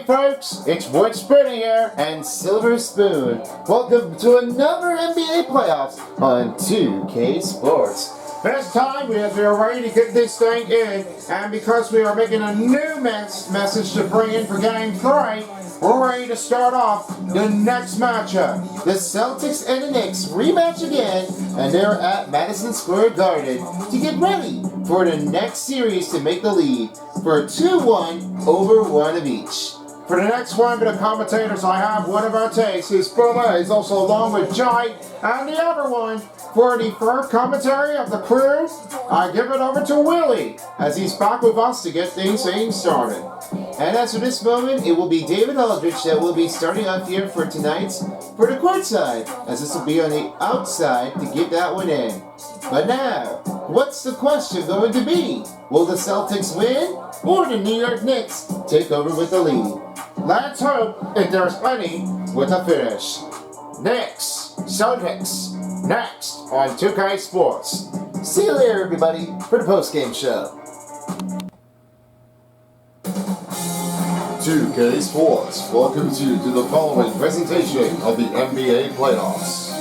folks, it's Wood Spinner here and Silver Spoon. Welcome to another NBA playoffs on 2K Sports. This time we are ready to get this thing in, and because we are making a new message to bring in for Game 3, we're ready to start off the next matchup. The Celtics and the Knicks rematch again, and they're at Madison Square Garden to get ready for the next series to make the lead for a 2-1 over one of each. For the next one, for the commentators, I have one of our takes, who's Boma, is also along with Jai, and the other one, for the first commentary of the crew, I give it over to Willie, as he's back with us to get things started. And as for this moment, it will be David Aldridge that will be starting up here for tonight's for the court side, as this will be on the outside to get that one in. But now, what's the question going to be? Will the Celtics win, or the New York Knicks take over with the lead? Let's hope, if there's any, with a finish. Knicks, Celtics, next on 2K Sports. See you later, everybody, for the post-game show. 2K Sports welcomes you to the following presentation of the NBA playoffs.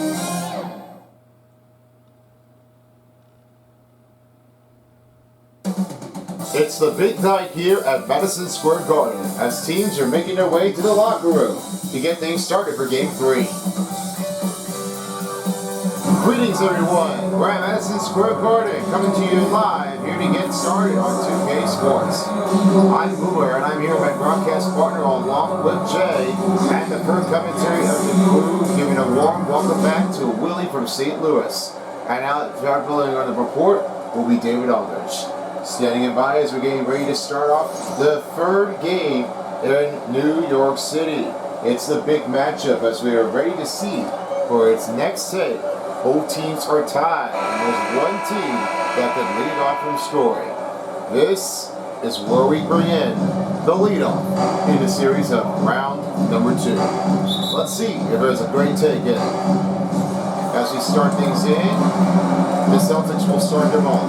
It's the big night here at Madison Square Garden as teams are making their way to the locker room to get things started for Game 3. Greetings everyone, we're at Madison Square Garden coming to you live here to get started on 2K Sports. I'm Boomer and I'm here with my broadcast partner along with Jay and the first commentary of the crew, giving a warm welcome back to Willie from St. Louis. And out traveling on the report will be David Aldridge. Standing in by as we're getting ready to start off the third game in New York City. It's the big matchup as we are ready to see for its next set. Both teams are tied, and there's one team that can lead off from scoring. This is where we bring in the leadoff in the series of round number 2. Let's see if there's a great take in. As we start things in, the Celtics will start them off.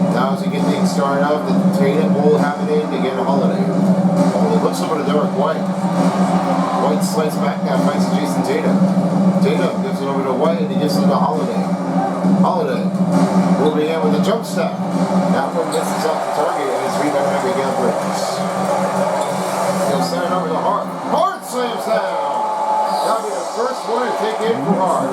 Now as we get things started off, the Tatum will have it in to get a Holiday. Oh, it looks over to Derek White. White slides back now, finds Jason Tatum. Tatum gives it over to White and he gives it to Holiday. Holiday moving in with a jump step. That one misses off the target and it's rebounded by Miguel Bridges. He'll send it over to Hart. Hart slams down! That'll be the first one to take in for Hart.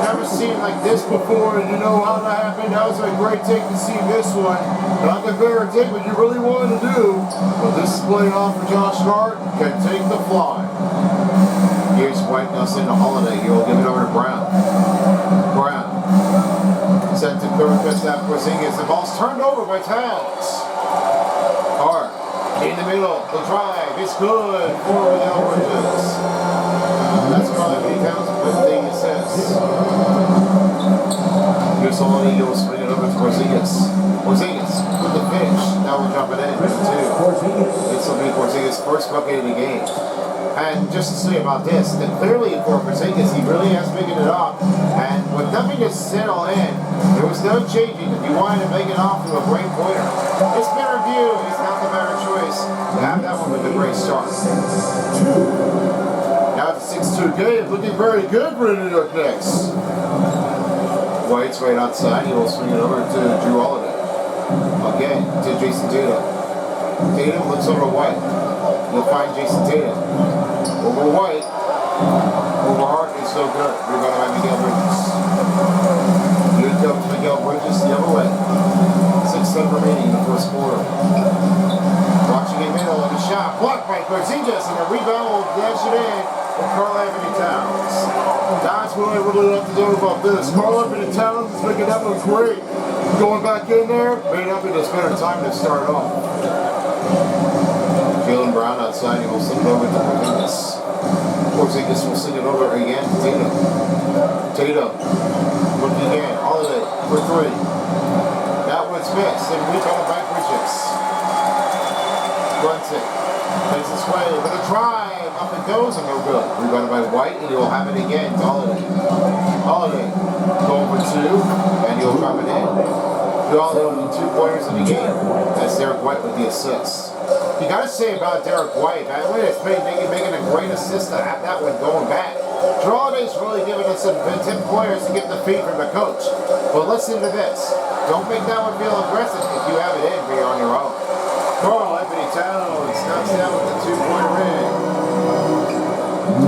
Never seen like this before, and you know how that happened. That was a great take to see this one. Not the favorite take, what you really wanted to do. But this is playing off for Josh Hart. Can take the fly. Here's White now sending to Holiday. He'll give it over to Brown. Brown. Sent to third pitch that Porzingis. The ball's turned over by Towns. Hart in the middle. The drive. It's good for Miguel Bridges. That's probably Towns with the assists. Here's Holiday. He'll swing it over to Porzingis. Porzingis with the pitch. Now we're jumping in. 2. This will be Porzingis' first bucket of the game. And just to say about this, that clearly for Porzingis, he really has figured it up. And with nothing to settle in, there was no changing. If you wanted to make it off to a great pointer, it's been reviewed. It's not the better choice to have that one with a great start. Now the 6-2 game, looking very good for the New York Knicks. White's right outside. He will swing it over to Drew Holiday. Again, to Jason Tatum. Tatum looks over White. He'll find Jason Tatum. Over White. Over Hart is so good. We're going to have Miguel Bridges. Here comes Miguel Bridges the other way. 6-7 remaining in the first quarter. Watching in middle of the shot. Blocked by Porzingis, and the rebound will dash it in for Karl-Anthony Towns. That's what I really love to know about this. Karl-Anthony Towns is making that look great. Going back in there, made up in a better time to start off. Jaylen Brown outside, he will send it over to Porzingis. Porzingis will send it over again to Tatum. Tatum, looking again, Holiday for 3. That one's missed, and rebounded by Bridges. Brunson takes his way with a drive, up it goes, and no good. Rebounded by White, and he will have it again to Holiday. Holiday, going for 2, and he'll drop it in. Holiday with 2 pointers in the game, as Derek White with the assist. You got to say about Derek White, that way it's making a great assist to have that one going back. Drew Holiday's really giving us some 10 players to get the feed from the coach. But listen to this. Don't make that one feel aggressive if you have it in for you on your own. Carl Anthony Towns knocks down with the 2-pointer in.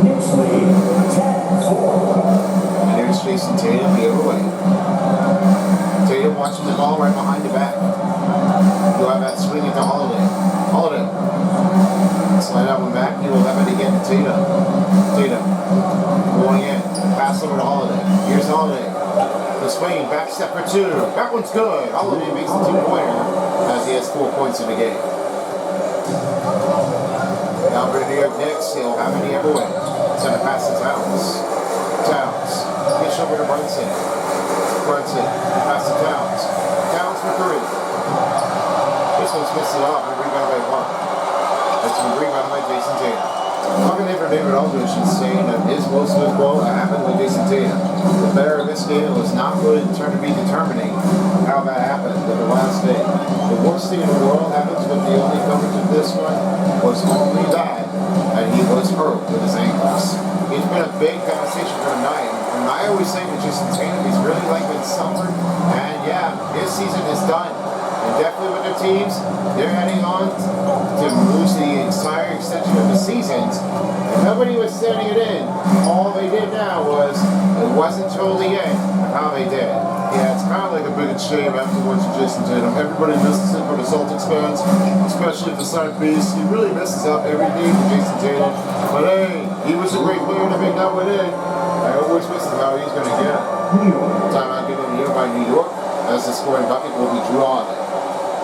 Knicks lead 10-4. And here's Jason Tatum the other way. Tatum watching the ball right behind the back. You have that swing into Holiday. Holiday. Slide that one back. He will have it again to Tatum. Tatum. Going in. Pass over to Holiday. Here's Holiday. The swing. Back step for 2. That one's good. Holiday makes the 2-pointer as he has 4 points in the game. Now for the New York Knicks. He'll have it the other way. Send a pass to Towns. Towns. Pitch over to Brunson. Brunson. Pass to Towns. Towns for 3. This one's missing off and rebound by Mark. That's been rebounded by Jason Tatum. Talking for David Aldridge and saying that his most of the ball happened with Jason Tatum. The better of this game was not really trying to be determining how that happened in the last day. The worst thing in the world happens, but the only coverage of this one was only that, and he was hurt with his ankles. It's been a big conversation for tonight. And I always say with Jason Tatum, he's really like been summer, and yeah, his season is done. And definitely with their teams, they're heading on to lose the entire extension of the seasons. And nobody was sending it in. All they did now was, it wasn't totally in how they did. Yeah, it's kind of like a big shame afterwards for Jason Tatum. Everybody misses it for the Celtics fans, especially if the side beast. He really messes up every game for Jason Tatum. But hey, he was a great player to make that one in. I always miss how he's going to get it. Timeout given here by New York, as the scoring bucket will be Drew Holiday.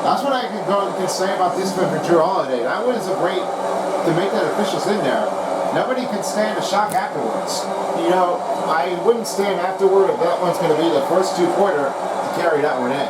That's what I can say about this one for Drew Holiday. That was a great to make that officials in there. Nobody can stand a shock afterwards. You know, I wouldn't stand afterward if that one's going to be the first 2-pointer to carry that one in.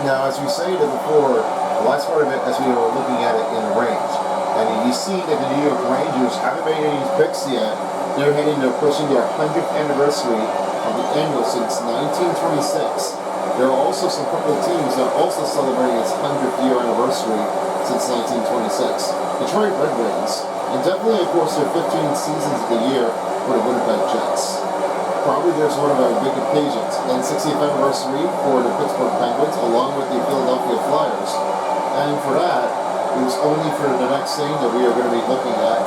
Now, as we said before, the last part of it, as we were looking at it in the range, and you see that the New York Rangers haven't made any picks yet. They're pushing their 100th anniversary of the annual since 1926. There are also some couple of teams that are also celebrating its 100th year anniversary since 1926. Detroit Red Wings, and definitely, of course, their 15 seasons of the year for the Winnipeg Jets. Probably there's one of our big occasions, and 60th anniversary for the Pittsburgh Penguins, along with the Philadelphia Flyers. And for that, it was only for the next thing that we are going to be looking at,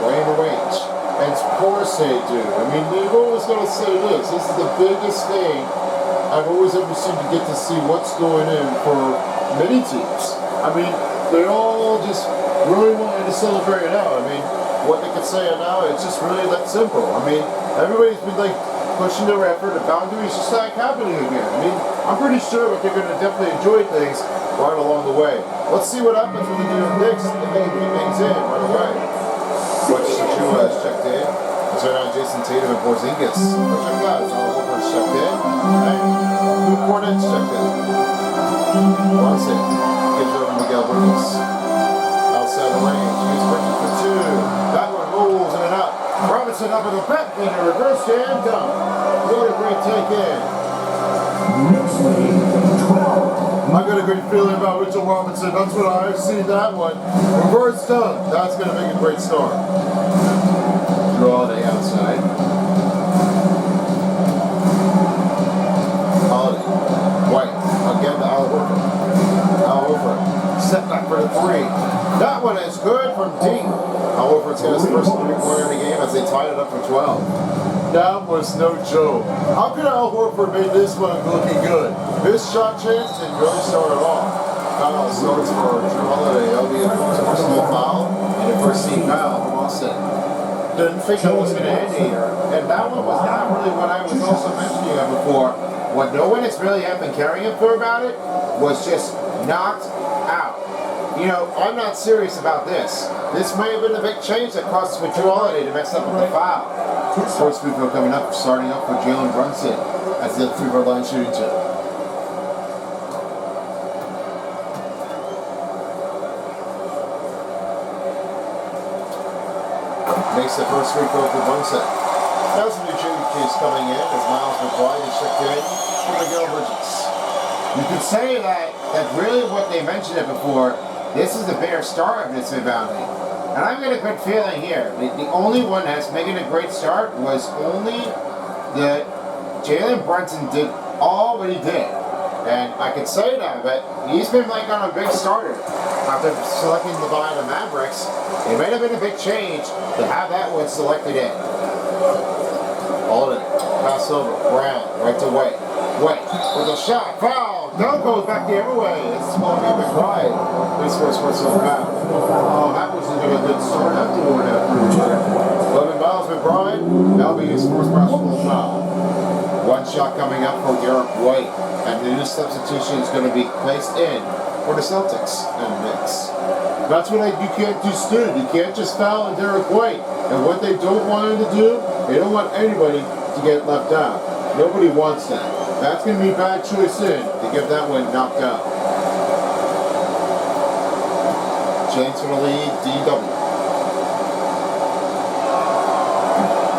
right in the range. And of course they do. I mean, they've always got to say this. This is the biggest thing I've always ever seemed to get to see what's going in for many teams. I mean, they all just really wanted to celebrate it out. I mean, what they could say now, it's just really that simple. I mean, everybody's been like pushing their effort. The boundaries just start happening again. I mean, I'm pretty sure that they're going to definitely enjoy things right along the way. Let's see what happens with the New York Knicks if they can keep things in right away. Which the Drew has checked in. It's right now Jason Tatum and Porzingis. Check that out. All over checked in. And Luke Cornett's checked in. Brunson gives over to Miguel Bridges. Outside the range. He's Bridges for 2. That one rolls in and out. Robinson up in the back and a reverse jam dunk. What a great take in. Knicks lead 12. I got a great feeling about Mitchell Robinson. That's what I've seen that one. Reverse dunk. That's going to make a great start. Draw the outside. Holiday. White. Again to Al Horford. Al Horford. Step back for the 3. That one is good from deep. Al Horford's got his first 3-pointer in the game as they tied it up for 12. That was no joke. How could Al Horford make this one looking good? His shot chance didn't really start at all. Foul starts for Drew Holiday. That'll be a personal foul and a first team foul from Austin. Didn't think that was going to end here. And that one was not really what I was also mentioning before. What no one has really been carrying him for about it was just knocked out. You know, I'm not serious about this. This may have been a big change that caused for Drew Holiday to mess up with the foul. First free throw coming up, starting up for Jalen Brunson as the free throw line shooting 2. Makes the first free throw for Brunson. Now some new changes coming in as Miles McBride is checked in for Miguel Bridges. You could say that really what they mentioned it before, This is the better start of this rebounding. And I've got a good feeling here. The only one that's making a great start was only that Jalen Brunson did all what he did. And I could say that, but he's been like on a big starter. After selecting the Mavericks, it might have been a big change to have that one selected in. Hold it. Pass over. Brown. Right to White. White with a shot. Foul. Down goes back the other way. It's going to be McBride. This first personal foul. Oh, that wasn't a good start afterward. 11 miles McBride. That'll be his first personal foul. One shot coming up for Derek White. And the new substitution is going to be placed in for the Celtics and Knicks. That's what you can't do, student. You can't just foul on Derek White. And what they don't want him to do, they don't want anybody to get left out. Nobody wants that. That's going to be a bad choice in to get that one knocked out. James for the lead, DW.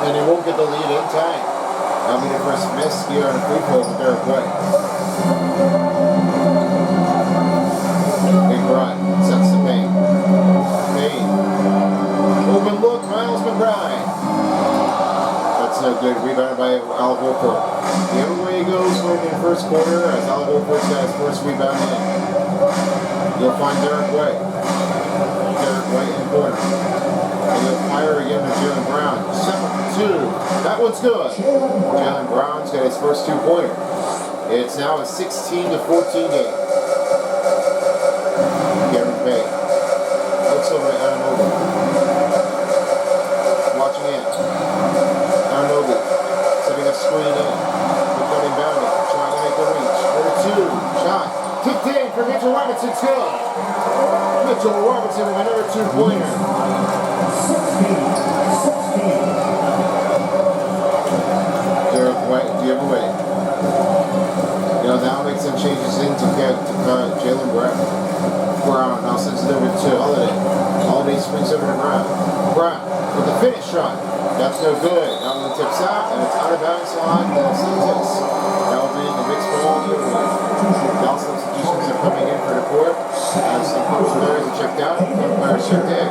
And he won't get the lead in time. That'll be the first miss here on the free throw for Derek White. Big run, sets the paint. Paint. Open look, Miles McBride. That's no good. Rebounded by Al Horford. The other way he goes for the first quarter as Al Horford's got his first rebound in. You'll find Derek White. Derek White in the corner. And he'll fire again to Jalen Brown. 7-2. That one's good. Jalen Brown's got his first 2-pointer. It's now a 16-14 game. Gary Bay. Looks over to Ananobi. Watching in. Ananobi. Setting a screen in. Becoming bounded. Trying to make the reach. Number 2. Shot. Tipped in for Mitchell Robinson. Good. Mitchell Robinson with another 2-pointer. Derek White the other way. Now make some changes in to get Jalen Brown. Now sends it over to Holiday. Holiday swings over to Brown. Brown with the finish shot. That's no good. Now one tips out and it's out of bounds on the Celtics. That will be the mixed ball the other way. Now substitutions are coming in for the court. As some players are checked out, some players checked in.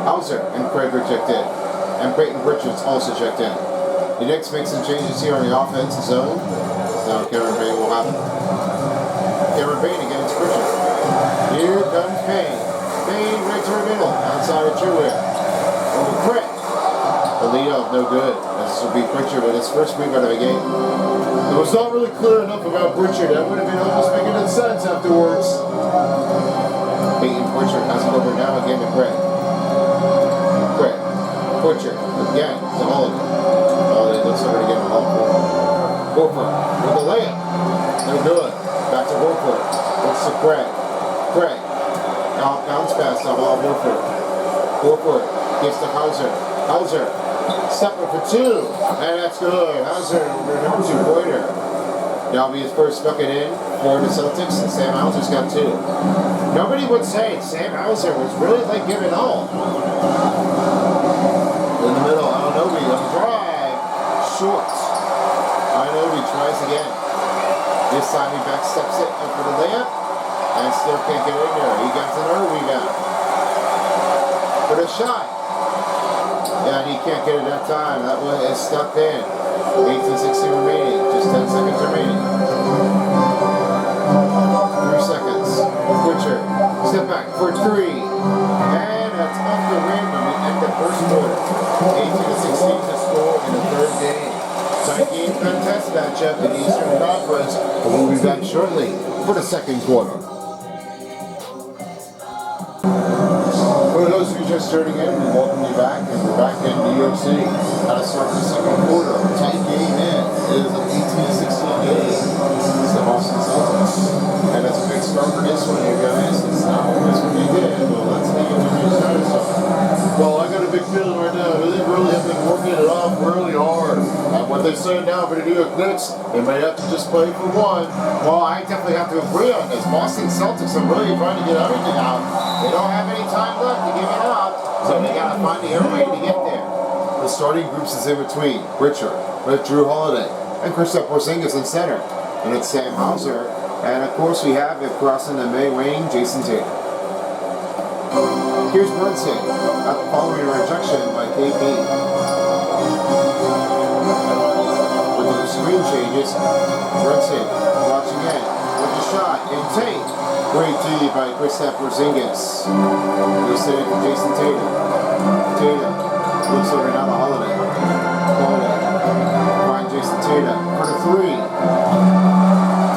Hauser and Craig are checked in. And Peyton Richards also checked in. The Knicks make some changes here on the offensive zone. Now Cameron Payne will have it. Cameron Payne against Pritchard. Here comes Payne. Payne right to the middle. Outside of Truitt. Over Pritt. The lead off no good. This will be Pritchard with his first rebound of the game. It was not really clear enough about Pritchard. That would have been almost making sense afterwards. Peyton Pritchard has it over now again to Pritt. Pritt. Pritchard again to Holiday. Holiday looks over again to Horford with the layup. No good. Back to Horford. Looks to Craig. Craig. Bounce pass to Horford. Horford gives to Hauser. Hauser. Stepping for 2. And that's good. Hauser, number 2-pointer. That'll be his first bucket in for the Celtics. And Sam Hauser's got 2. Nobody would say Sam Hauser was really like giving all. In the middle, Anunoby on the drive. Short. Anunoby tries again. This time he back steps it up for the layup. And still can't get in there. He gets another rebound. For the shot. And he can't get it that time. That one is stuck in. 18-16 remaining. Just 10 seconds remaining. 3 seconds. Pritchard. Step back for 3. And that's off the rim when we end the first quarter. 18-16 to score in the third game. Tight game contest matchup in the Eastern Conference. We'll be back shortly for the second quarter. For those of you just turning in, we welcome you back, and we're back in New York City. How to start the second quarter. Tight game in. It is an 18-16 game. It's the Boston Celtics. And that's a big start for this one, you guys. It's not always what we did, but let's take it to the starting side. Well, I got a big feeling right now. They really have been working it off really hard. And what they're saying now for the New York Knicks, they might have to just play for one. Well, I definitely have to agree on this. Boston Celtics are really trying to get everything out. They don't have any time left to give it out, so they got to find the air way to get there. The starting groups is in between Pritchard with Drew Holiday and Kristaps Porzingis in center. And it's Sam Hauser. And of course we have it crossing the May wing, Jason Tatum. Here's Brunson, following a rejection by KP. With the screen changes, Brunson watching in with the shot and take. Great D by Kristaps Porzingis. Goes to Jason Tatum. Tatum looks over now to Holiday. Find Jason Tatum for the three.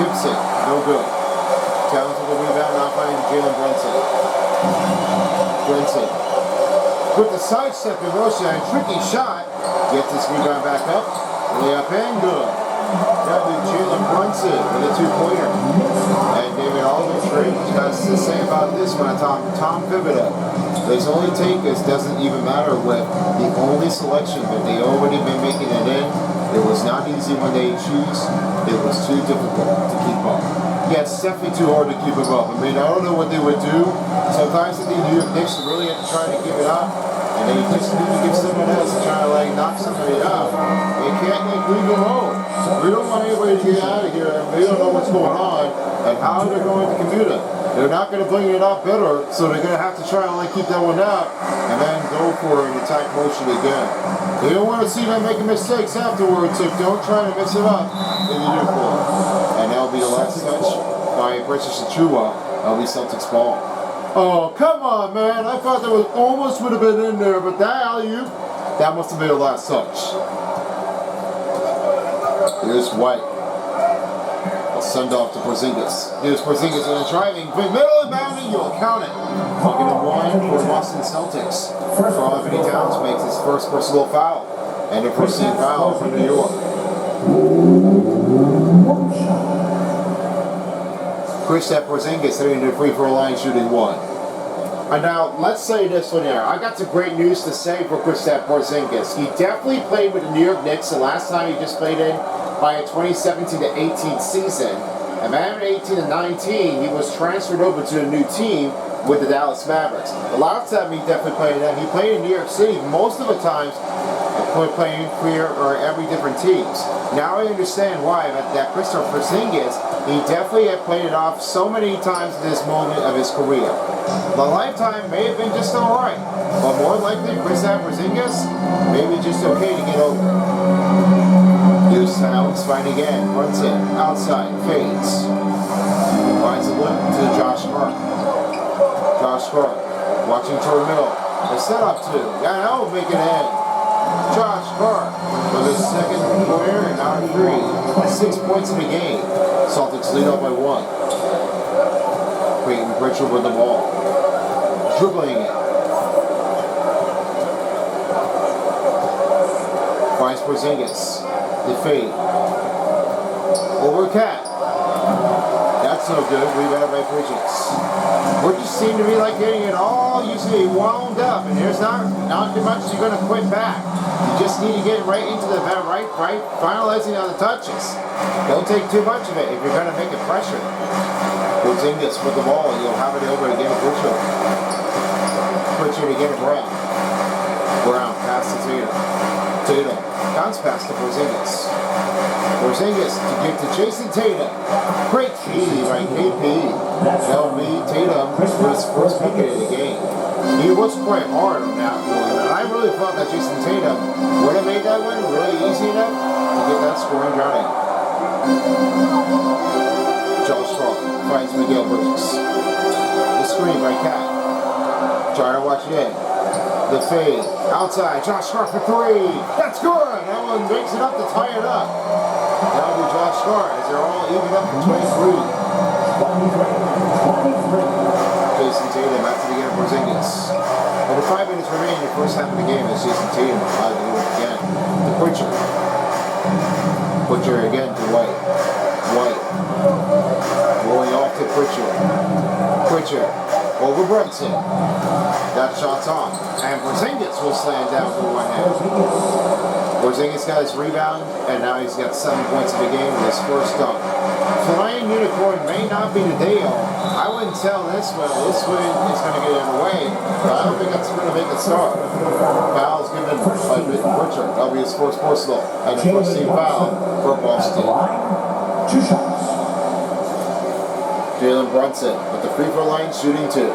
Dips it, no good. Tatum to the rebound, not finding Jalen Brunson. Brunson with the sidestep in motion and tricky shot. Gets this rebound back up. Layup and good. That'll be Jalen Brunson with a two-pointer. And David Aldridge has to say about this one, Tom Thibodeau. His only take is doesn't even matter with the only selection, but they already been making it in. It was not easy when they choose. It was too difficult to keep up. Yeah, it's definitely too hard to keep them up. I mean, I don't know what they would do. Sometimes I think the Knicks really have to try to give it up. And they just need to give someone else to try to knock somebody out. They can't leave them home. We don't want anybody to get out of here and they don't know what's going on and how they're going to commute it. They're not going to bring it up better, so they're going to have to try to keep that one out and then go for an attack motion again. They don't want to see them making mistakes afterwards, so don't try to mess it up in the uniform. And that'll be the last touch by Precious Achua. That'll be Celtics ball. Oh, come on, man. I thought that was almost would have been in there, but that alley-oop, that must have been the last touch. Here's White. I'll send off to Porzingis. Here's Porzingis on the driving. Middle and bounding, you'll count it. Making it one for the Boston Celtics. Carl Anthony Towns makes his first personal foul. And the first team foul for New York. Kristaps Porzingis hitting the free throw line, shooting one. And now, let's say this one here. I got some great news to say for Kristaps Porzingis. He definitely played with the New York Knicks the last time he just played in by a 2017-18 season. And then in 18-19, he was transferred over to a new team with the Dallas Mavericks. The last time he definitely played in, he played in New York City most of the times, playing for or every different teams. Now I understand why, but that Kristaps Porzingis, he definitely had played it off so many times at this moment of his career. The lifetime may have been just alright, but more likely Kristaps Porzingis may be just okay to get over. Here's Towns, find again, runs in, outside, fades. Finds the lip to Josh Hart. Josh Hart, watching toward middle. The setup two, yeah, that will make it in. Josh Hart with his second pointer and now 3. 6 points in the game. Celtics lead up by 1. Peyton Pritchard with the ball. Dribbling it. Finds Porzingis. The fade. Over Cat. That's no good. Rebound by Bridges. We just seem to be getting it all usually wound up, and there's not too much you're going to quit back. You just need to get right into the right, finalizing on the touches. Don't take too much of it if you're going to make it pressure. Porzingis with the ball, you'll have it over again to Pritchard. Pritchard again to Brown. Brown pass to Tatum. Tatum bounce pass to Porzingis. Porzingis to give to Jason Tatum. Great key by KP. That'll be Tatum for his first bucket of the game. He was quite hard on that one, and I really thought that Jason Tatum would have made that one really easy enough to get that scoring running. Josh Hart finds Miguel Bridges. The screen by Cat. Trying to watch it in. The fade. Outside. Josh Hart for 3. That's good. That one makes it up to tie it up. That'll be Josh Hart as they're all even up to 23. Jason Tatum after the game of Porzingis. And with 5 minutes remaining in the first half of the game, it's Jason Tatum allowed to do it again. To Pritchard. Pritchard again to White. White. Rolling off to Pritchard. Pritchard. Over Brunson. That shot's on. And Porzingis will slam down for one hand. Porzingis got his rebound, and now he's got 7 points in the game with his first dunk. Flying Unicorn may not be the deal. I wouldn't tell this one. This one is going to get in the way, but I don't think that's going to make it start. Foul's given by Pritchard. That'll be his first personal, and the first team foul for Boston. 2 shots. Jalen Brunson with the free throw line shooting 2.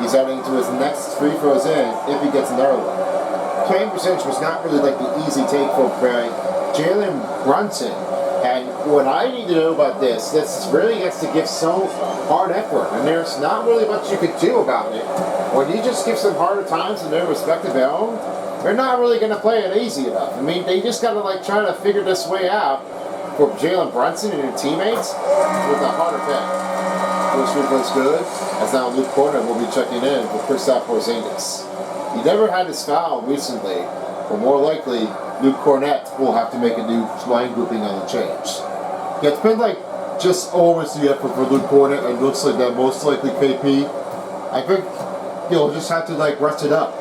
He's heading to his next free throws in if he gets another one. Playing percentage was not really like the easy take for Jalen Brunson. And what I need to know about this really gets to give so hard effort, and there's not really much you could do about it. When you just give some harder times in their respective own, they're not really going to play it easy enough. I mean, they just got to like try to figure this way out for Jalen Brunson and their teammates with a harder pick. First week looks good, as now Luke Corner will be checking in for Kristaps Porzingis. He never had his foul recently, but more likely, Luke Cornett will have to make a new line grouping on the change. Yeah, it's been like just always the effort for Luke Cornett, and looks like that most likely KP. I think he'll just have to like rest it up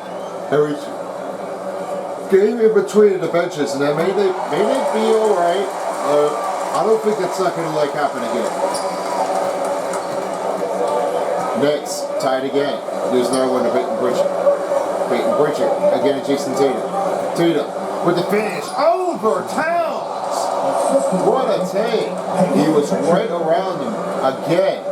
every game in between the benches, and then maybe they be all right. I don't think that's not going to like happen again. Knicks tied again. There's another one to Peyton Pritchard again at Jason Tatum. Tatum with the finish over Towns. What a take. He was right around him again.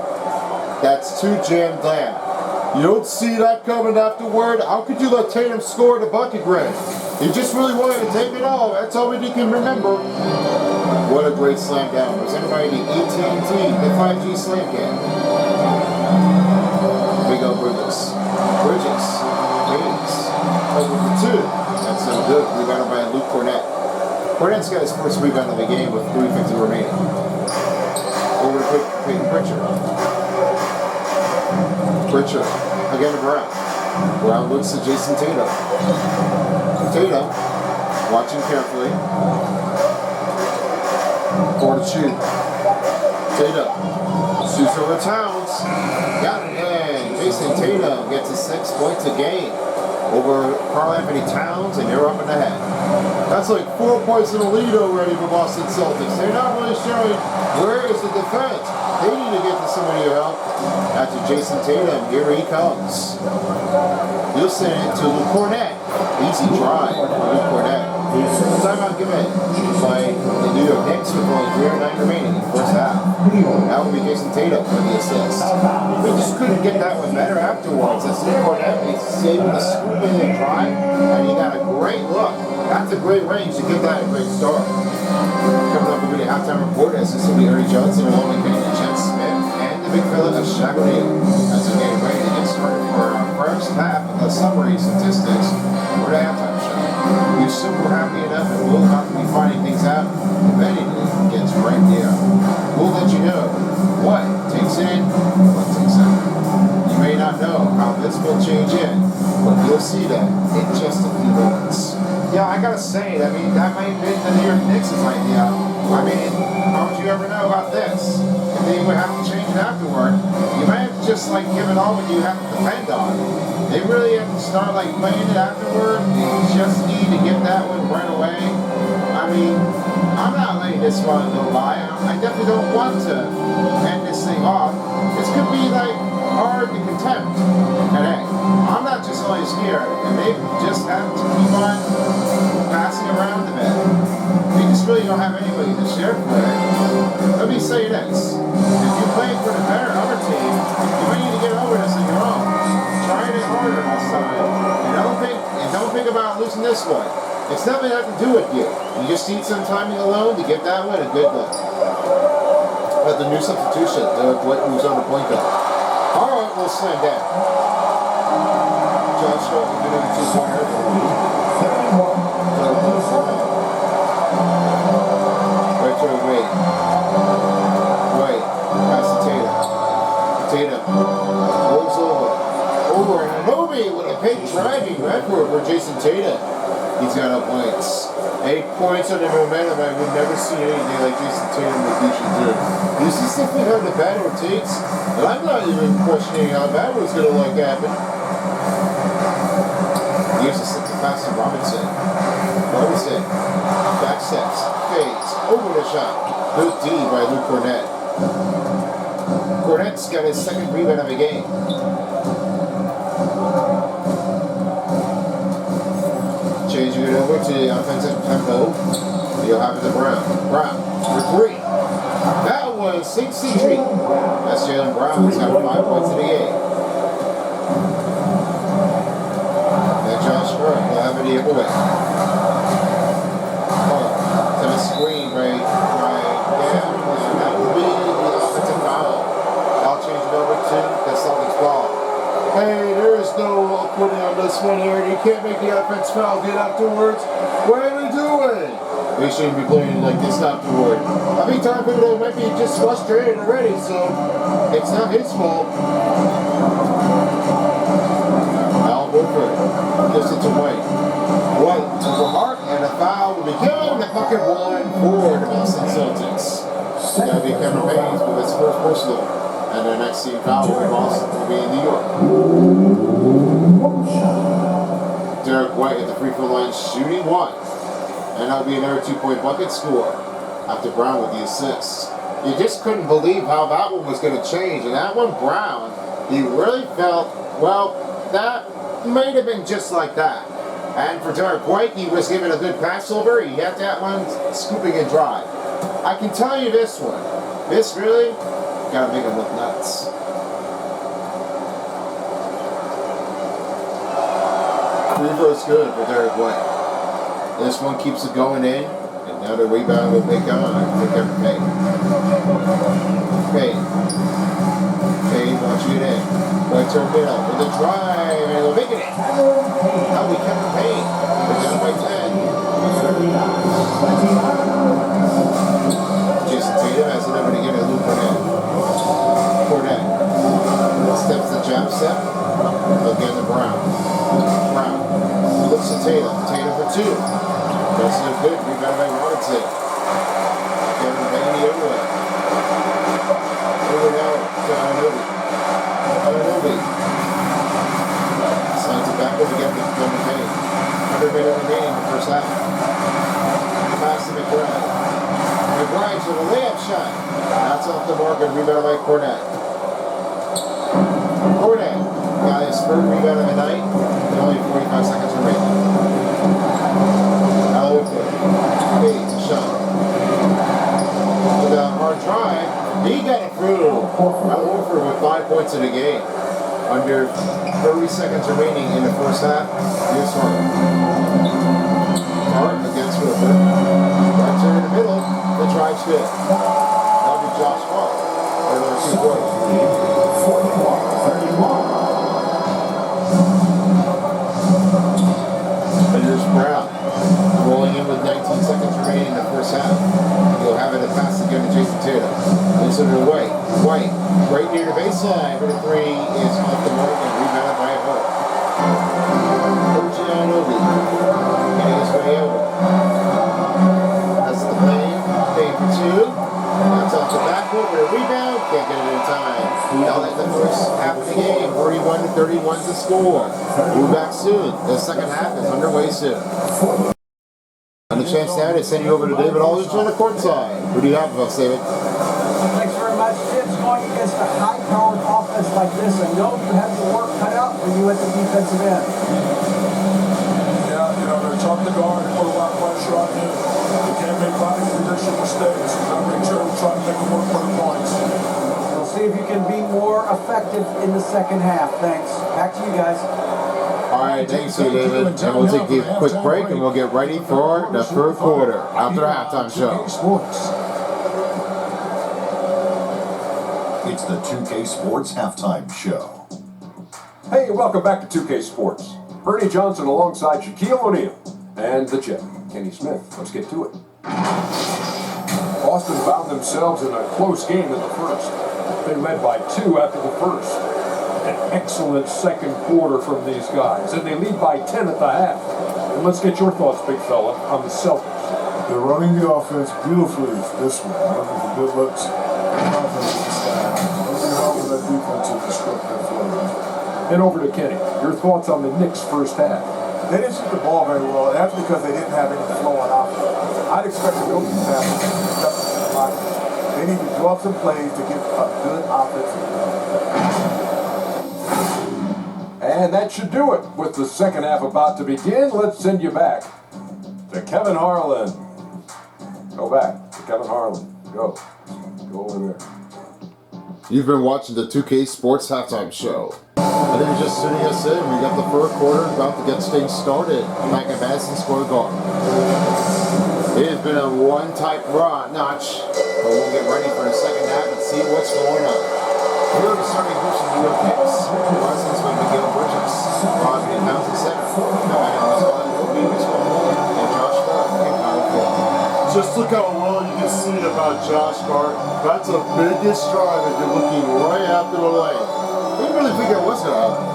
That's too jammed down. You don't see that coming afterward. How could you let Tatum score the bucket, Greg? He just really wanted to take it all. That's all we can remember. What a great slam down. Presented by the AT&T, the 5G slam cam. Big up Bridges. Over for two. That's no good. Rebounded by Luke Cornett. Cornett's got his first rebound of the game with 3:50 remaining. Over to Peyton Pritchard. Pritchard. Again to Brown. Brown looks to Jason Tatum. Tatum. Watching carefully. For the shoot. Tatum. Shoots over Towns. Got it in. Jason Tatum gets his 6 points a game over Karl-Anthony Towns, and you're up in the head. That's like 4 points in the lead already for Boston Celtics. They're not really showing where is the defense. They need to get to somebody to help. After Jason Tatum, here he comes. He'll send it to Luke Cornett. Easy drive for Luke Cornett. Timeout given by the New York Knicks with only 3:09 remaining in the first half. That will be Jason Tatum for the assist. We just couldn't get that one better afterwards. As Luke Cornett is able to scoop in and drive, and he got a great look. That's a great range to get that a great start. Coming up will be the halftime report as this will be Ernie Johnson along with Kenny Chen Smith and the big fella of Shaq O'Neal. As we're getting ready to get started for our first half of the summary statistics for the halftime show. We're super happy enough and we'll have to be finding things out if anything gets right there. We'll let you know what takes in, what takes out. You may not know how this will change in, but you'll see that in just a few moments. Yeah, I gotta say, I mean, that might have been the New York Knicks' idea. I mean, how would you ever know about this? If they would have to change it afterward, you might have to just like give it all what you have to depend on. They really have to start like playing it afterward. They just need to get that one right away. I mean, I'm not letting this one go by. I definitely don't want to end this thing off. This could be like hard to contempt. And hey, I'm not just only scared, and they just have to keep on passing around the bit. We just really don't have anybody to share for it. Let me say this. If you're playing for the better other team, you might need to get over this on your own. Try it harder this time. And don't think about losing this one. It's nothing to have to do with you. You just need some timing alone to get that one a good look. But the new substitution, who's on the point guard. Alright, we'll slam down. Josh Schultz, good over 2-pointer. 31. Right to the Wade. Wade, pass to Tatum. Tatum rolls over and Anobi with a big driving record for Jason Tatum. He's got up points. 8 points on the momentum. I would never see anything like Jason Tatum with Lucian do. This is simply how the battle takes, and I'm not even questioning how bad was going to like happen. Here's a simple pass to Robinson. Back steps, fades, over the shot. Good D by Luke Cornett. Cornett's got his second rebound of the game. Changing it over to the offensive tempo. You'll have it to Brown. Brown for three. That was 63. That's Jalen Brown. He's got 5 points in the game. away. To the screen right there. And that will be the offensive foul. I'll change it over to the Celtics ball. Hey, there is no quitting on this one here. You can't make the offense foul. Get afterwards. What are we doing? We shouldn't be playing like this afterward. I think Tom Thibodeau might be just frustrated already, so it's not his fault. Al Wolford gives it to White. White to the mark, and a foul will be given. The bucket one for the Boston Celtics. That'll be Kevin Payne with his first personal. And their next team foul for Boston will be in New York. Derek White at the free throw line shooting one. And that'll be another 2-point bucket score after Brown with the assist. You just couldn't believe how that one was going to change. And that one, Brown, he really felt, well, that might have been just like that. And for Derek White, he was given a good pass over. He had that one scooping and drive. I can tell you this one. This really got to make him look nuts. Free throw's good for Derek White. This one keeps it going in, and now the rebound will make on for Kevin Payne. Payne launching it in. Right turn middle with a drive, and he'll make it in. That'll be Kevin Payne. They're down by 10. Jason Tatum has it over to get a loop in. Cornette steps the jab step. Again to Brown. Brown looks to Tatum. Tatum for two. That's no good. Rebound by Robinson. Kevin Payne the other way. Over now to Anunoby. Slides it back over again to Kevin Payne. 100 minutes remaining in the first half. Pass to McBride. McBride to the layup shot. That's off the mark and rebound by Cornette. Cornette got his third rebound of the night. And only 45 seconds remaining. Payne to shot. With a hard drive, he got it through. Al Wolford with 5 points in the game. Under 30 seconds remaining in the first half. Here's Hart. Hart against Wolford. Right turn in the middle. The drive's good. That'll be Josh Hart. For those 2 points. 41-31. And here's Brown. Rolling in with 19 seconds remaining in the first half. He'll have it a pass again to Jason Tatum. It's under White. White, right near the baseline for the three is off the mark and rebounded by Hart. Anunoby getting his way over. That's the Payne for two. That's off the backboard with a rebound. Can't get it in time. Now let the first half of the game. 41-31 to score. We'll be back soon. The second half is underway soon. And a chance now to send you over to David Aldridge on the court side. Who do you have for us, David? Thanks very much. It's going against a high-powered offense like this. I know you have your work cut out for you at the defensive end. Yeah, they're tough to guard, put a lot of pressure on you. You can't make body condition mistakes. You got to make sure we try to make them work for the points. We'll see if you can be more effective in the second half. Thanks. Back to you guys. All right, thanks, David. And we'll take a quick break, and we'll get ready for the third quarter after the halftime show. It's the 2K Sports Halftime Show. Hey, welcome back to 2K Sports. Bernie Johnson alongside Shaquille O'Neal and the Jet, Kenny Smith. Let's get to it. Boston found themselves in a close game in the first. They led by 2 after the first. An excellent second quarter from these guys, and they lead by 10 at the half. And let's get your thoughts, big fella, on the Celtics. They're running the offense beautifully this one. Looking for good looks. Looking how the defense to disrupt their flow. And over to Kenny. Your thoughts on the Knicks' first half? They didn't shoot the ball very well. That's because they didn't have any flow on offense. I'd expect the coaching staff to step up the line. They need to draw up some plays to get a good offensive. And that should do it. With the second half about to begin, let's send you back to Kevin Harlan. Go back to Kevin Harlan. Go over there. You've been watching the 2K Sports Halftime Show. I think we're just tuning us in. We got the first quarter about to get things started back at Madison Square Garden. It has been a one-type notch, but we'll get ready for the second half and see what's going on. Here are the starting groups of New York Knicks. Brunson's with Miguel Bridges, Crosby and Towns at center, and Josh Hart in power forward. Just look how well you can see about Josh Hart. That's the biggest drive if you're looking right after the lane. I didn't really think that was going to happen.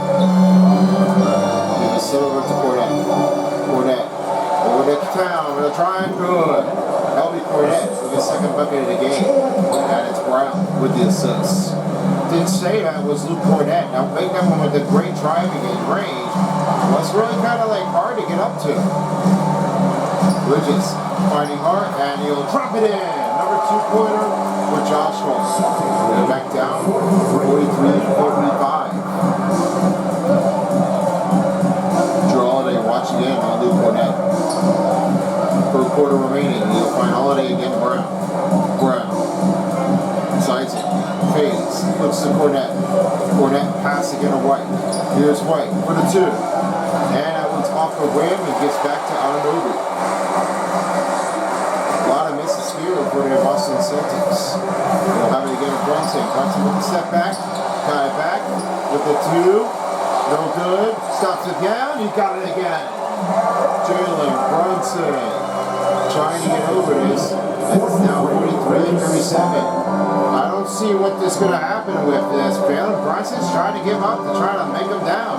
Give the set over to Cornette. Over to Town with a trying good. That'll be Cornette with his second bucket of the game. And it's Brown with the assist. Didn't say that was Luke Cornette. Now make that one with the great driving in range. Was really kind of like hard to get up to. Bridges finding Hart and he'll drop it in. Number 2-pointer for Josh Hart. Back down 43-45. Drew Holiday watching in on Luke Cornette. Third quarter remaining. He'll find Holiday again. Brown. Sides it. Fades. Flips to Cornette. Cornette pass again to White. Here's White for the 2. And that one's off the rim and gets back to Anunoby. A lot of misses here for the Boston Celtics. They'll have it again with Brunson. Brunson with the step back. Got it back with the 2. No good. Stops it down. He got it again. Jalen Brunson trying to get over this. It's now 43-37. I don't see what is going to happen with this. Jalen Brunson's trying to give up to try to make him down.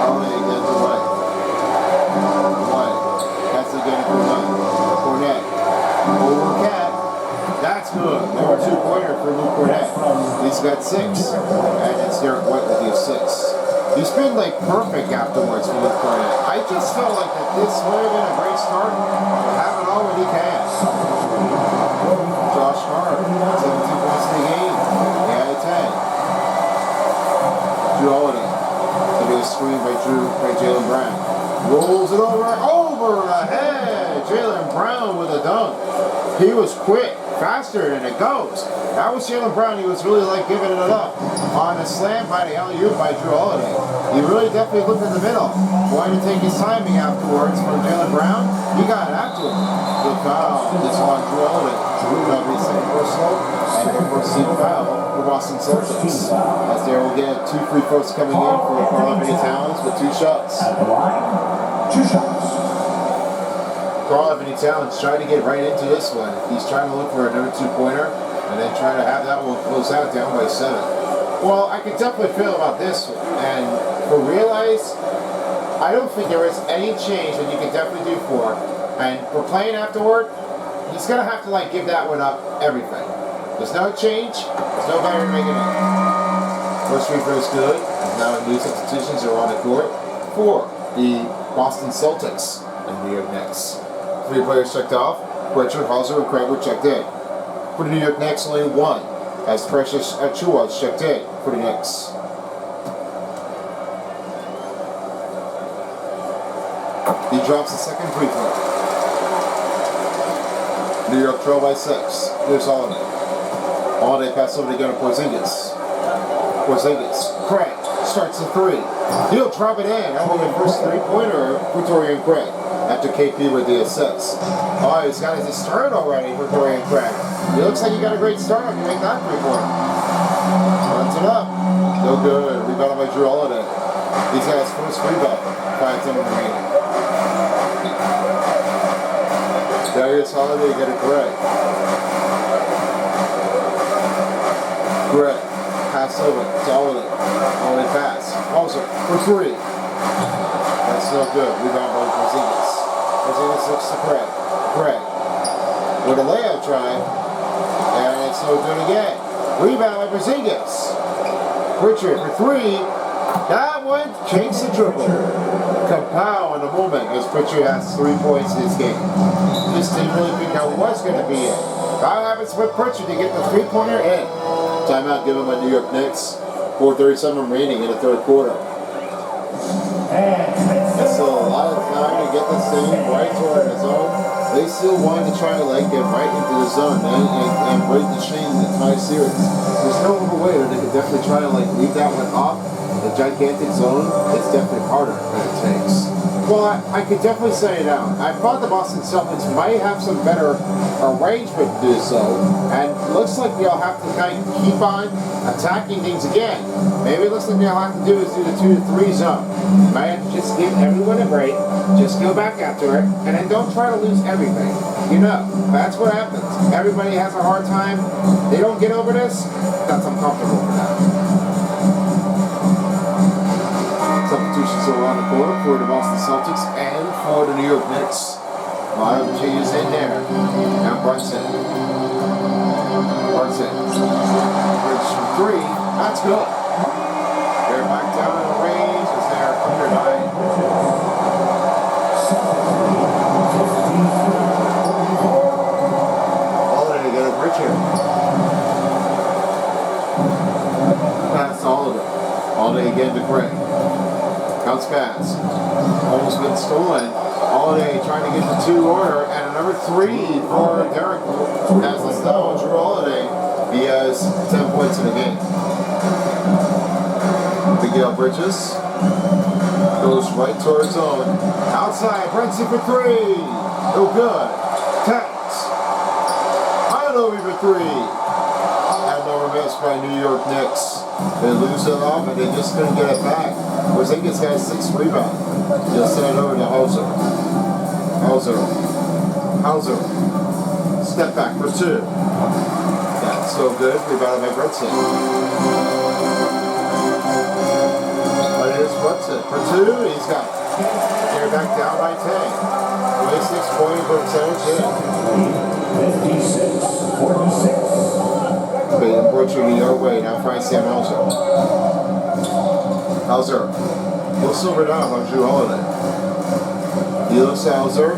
Holiday again to White. That's again to Cornette. Over Cat. That's good. Number 2-pointer for Luke Cornette. He's got 6. And it's Derek White with the assist. He's been like perfect afterwards for Luke Cornette. I just felt like that this would have been a great start. Have it all when he can. Josh Hart, 17 points in the game. Yeah, 10. Drew Holiday. To be a screen by Jaylen Brown. Rolls it over the head. Jaylen Brown with a dunk. He was quick, faster than it goes. That was Jaylen Brown. He was really like giving it up on a slam by the alley-oop by Drew Holiday. He really definitely looked in the middle, wanting to take his timing afterwards from Jaylen Brown. He got it after him. Good foul. It's on Drew Holiday. Lovely second personal and the first team foul for Boston Celtics. As they will get 2 free throws coming in for Karl-Anthony Towns with 2 shots. At the line, 2 shots. Karl-Anthony Towns trying to get right into this one. He's trying to look for another 2-pointer and then trying to have that one close out down by 7. Well, I can definitely feel about this one. And for realize, I don't think there is any change that you can definitely do for. And for playing afterward, he's going to have to like give that one up everything. There's no change. There's no better making it. First free throw is good. And now new substitutions are on the court for the Boston Celtics and New York Knicks. 3 players checked off. Pritchard, Hauser, and Craig were checked in. For the New York Knicks, only 1. As Precious Achiuwa is checked in for the Knicks. He drops the second free throw. New York trail by 6. Here's Holiday. Holiday pass over to go to Porzingis. Craig starts the 3. He'll drop it in. That will be the first 3-pointer for Torian Craig. After KP with the assist. Oh, he's got his start already for Torian Craig. He looks like he got a great start if you make that 3-pointer. Runs it up. No good. Rebounded by Drew Holiday. He's got his first rebound. 5-10 remaining. Darius Holiday got it correct. Greg, pass over to Holiday. Holiday pass. Hauser for 3. That's no good. Rebound by Porzingis. Porzingis looks to Craig. With a layup try. And it's no good again. Rebound by Porzingis. Pritchard for 3. That one changed the triple. Kapow in the moment as Pritchard has 3 points in this game. Just didn't really think that was going to be it. That happens with Pritchard to get the 3-pointer in. Timeout given by New York Knicks. 4:37 remaining in the third quarter. It's still a lot of time to get this thing right toward his own they still wanted to try to like get right into the zone and break the chain in the tie series. There's no other way that they could definitely try to like leave that one off the gigantic zone. It's definitely harder than it takes. Well, I could definitely say it out. I thought the Boston Celtics might have some better arrangement to do so, and looks like they'll have to kind of keep on attacking things again. Maybe it looks like they'll have to do is do the 2 to 3 zone. Might have to just give everyone a break, just go back after it, and then don't try to lose everything. You know, that's what happens. Everybody has a hard time. They don't get over this. That's uncomfortable for them. Substitutions are on the court for the Boston Celtics and for the New York Knicks. A lot of changes in there. Now Brunson. Bridge from 3. That's good. They're back down in the range as they're under 9. Holiday got a bridge here. That's all of it. Holiday again to Craig. Bounce pass. Almost been stolen. Holiday trying to get the 2 order, and another 3 for Derek. As the stone, Drew Holiday. He has 10 points in the game. Miguel Bridges goes right towards zone. Outside, Brunson for 3. No good. Taps. Hilo for 3. And no miss by New York Knicks. They lose it off, and they just couldn't get it back. Porzingis has 6 rebounds. He'll send it over to Hauser. Step back for 2. That's so good. Rebounded by Brunson. But here's Brunson for 2. He's got it. They're back down by 10. 26 point percentage in. 56-46. Bait approaching the other way. Now trying Sam Hauser. He'll silver down on Drew Holiday. He looks at Hauser.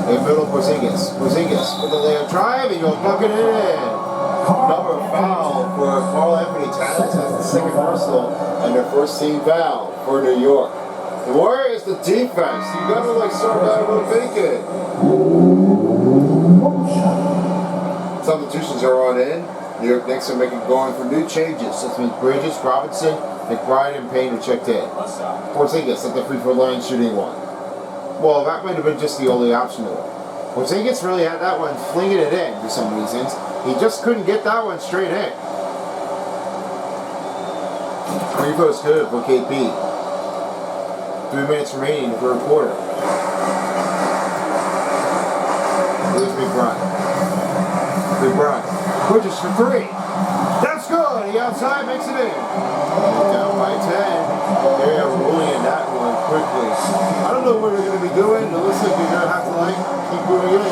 In middle, Porzingis with the layup drive, and he'll bucket it in. Number foul for Carl Anthony Towns. That's the second personal and their first team foul for New York. Where is the defense? You gotta like start out with bacon. Substitutions are on in. New York Knicks are going for new changes. This means Bridges, Robinson, McBride, and Payne are checked in. Porzingis at the free throw line shooting 1. Well, that might have been just the only option there. Porzingis really had that one flinging it in for some reasons. He just couldn't get that one straight in. Free throw's good for KP. 3 minutes remaining in the third quarter. Here's McBride. Bridges for 3. That's good. He outside makes it in. Down by 10. They are rolling in that one quickly. I don't know what they're going to be doing. It looks like they're going to have to keep moving in.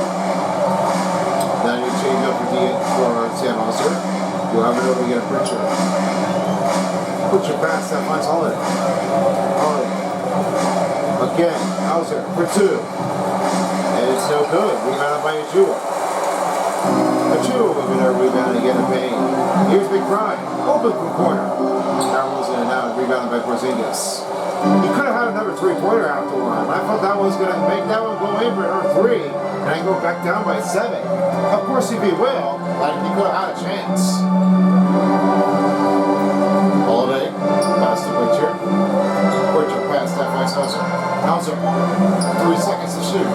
Now you change up for Sam Hauser. You'll have it over to get a Pritchard. Pritchard pass that finds Holiday. Again, Hauser for 2. And it's no good. Rebounded by Achua. Achua will be there rebound and get a Payne. Here's McBride. Open from corner. That was in and out. Rebounded by Porzingis. He could have had another 3-pointer out the line. I thought that was going to make that one go in for another 3 and then go back down by 7. Of course, if he will, like he could have had a chance. Holiday. Pass to Pritchard. Pritchard pass that finds Hauser. 3 seconds to shoot.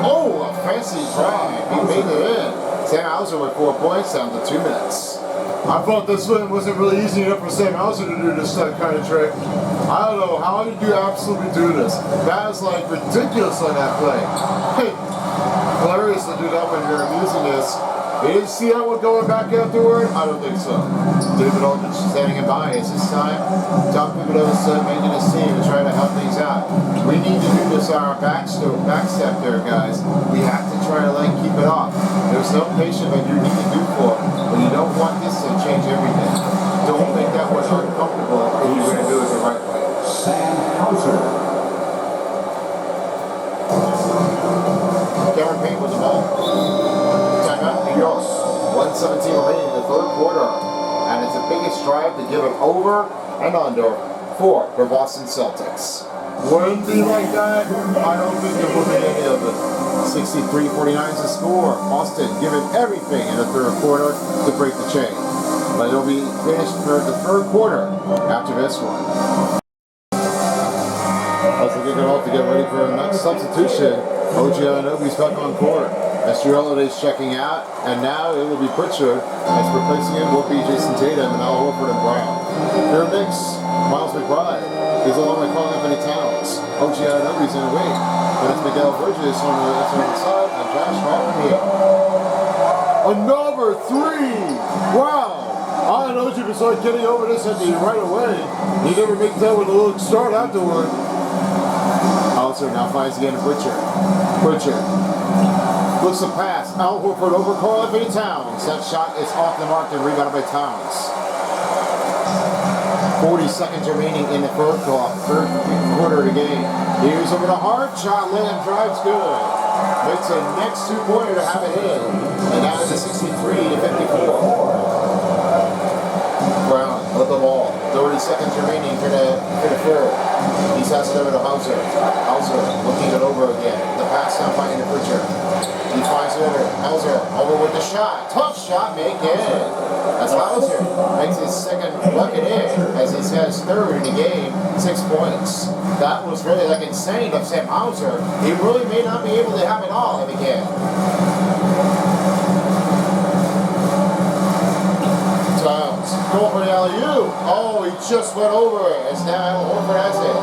Oh, a fancy drive. He made it in. Sam Hauser with 4 points down to 2 minutes. I thought this one wasn't really easy enough for Sam Hauser to do this kind of trick. I don't know, how did you absolutely do this? That is like ridiculous on that play. Hilarious to do that when you're using this. You didn't see that one going back afterward? I don't think so. David Aldridge standing in bias this time. Tom Thibodeau's making a scene to try to help things out. We need to do this on our back step there, guys. We have to try to keep it off. There's no patient that you need to do for it, but you don't want this to change everything. Don't make that one uncomfortable if you're going to do it the right way. Sam Hauser. Cameron Payne with the ball. Timeout, New York. 1:17 remaining in the third quarter. And it's the biggest drive to give it over and under for the Boston Celtics. Wouldn't be like that. I don't think there will be any of it. 63-49 is the score. Boston giving everything in the third quarter to break the chain. But it'll be finished for the third quarter after this one. As they get off to get ready for the next substitution, OG Anunoby's back on court. Esther Holiday's checking out, and now it will be Pritchard as replacing him will be Jason Tatum and Al Horford and Brown. Their Knicks, Miles McBride. He's along with Carl Anthony Towns. OG Anunoby's in the wing. But it's Miguel Bridges on the side, and Josh Harden here. Another three! Wow! Anunoby decided getting over this ending right away. He never makes that with a little start afterward. Also now finds again to Pritchard. Pritchard looks to pass. Al Horford over Carl Anthony Towns. That shot is off the mark and rebounded by Towns. 40 seconds remaining in the third quarter of the game. Here's over the hard shot. Lamb drives good. Makes a next two-pointer to have it in. And now it's a 63-54. Brown with the ball. 30 seconds remaining for the third. He passes it over to Hauser. Hauser looking it over again. The pass now finding the Pritchard. He finds it over. Hauser over with the shot. Tough shot, make it. As Hauser makes his second bucket in as he says third in the game, 6 points. That was really like insane of Sam Hauser. He really may not be able to have it all if he can. Towns going for the alley-oop. Oh, he just went over it. As now Al Horford has it.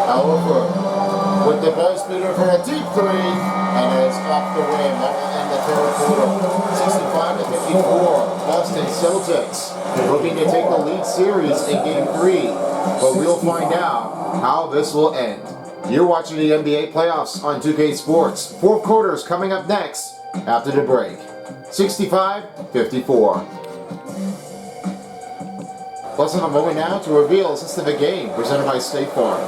Al Horford with the buzz beater for a deep three, and it's off the rim. That will end the third quarter. 65-54. Boston Celtics looking to take the lead series in Game 3, but we'll find out how this will end. You're watching the NBA playoffs on 2K Sports. Fourth quarters coming up next after the break. 65-54. Less than a moment now to reveal assist of the game presented by State Farm.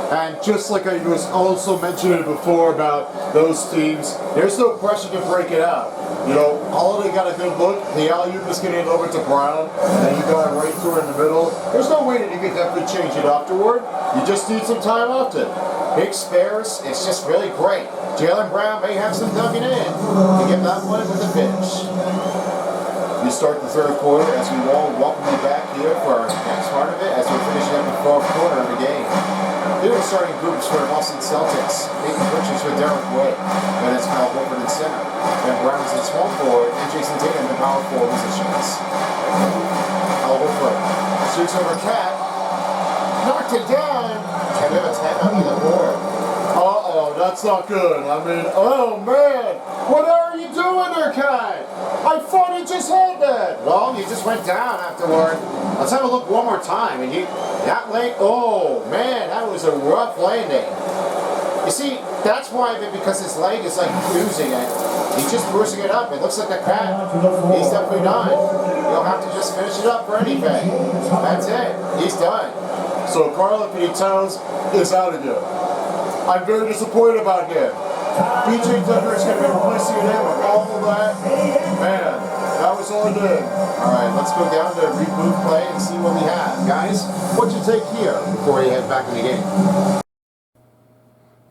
And just like I was also mentioning before about those teams, there's no pressure to break it out. You know, Holiday got a good look. The alley-oop is getting it over to Brown, and you got it right through in the middle. There's no way that you can definitely change it afterward. You just need some time off it. Big spares, it's just really great. Jaylen Brown may have some ducking in to get that one with the finish. We start the third quarter as we all welcome you back here for our next part of it as we're finishing up the fourth quarter of the game. Here are starting groups for the Boston Celtics. Making Pritchard with Derek Wood. Then it's Kyle Horford in center. Then Brown is in small forward and Jason Tatum in power forward positions. Kyle Horford shoots over Cat. Knocked it down. And we have a timeout on the board. Uh-oh, that's not good. I mean, oh man, what are you doing there, Cat? I thought he just had that. Well, you just went down afterward. Let's have a look one more time. And that leg, oh man, that was a rough landing. You see, that's why, because his leg is like losing it. He's just pushing it up. It looks like a Cat. He's definitely done. You'll have to just finish it up for anything. That's it. He's done. So Carl Anthony Towns is out again. I'm very disappointed about him. BJ Tucker is going to be replacing him with all of that. Man, that was all I did. Alright, let's go down to reboot play and see what we have. Guys, what'd you take here before you head back in the game?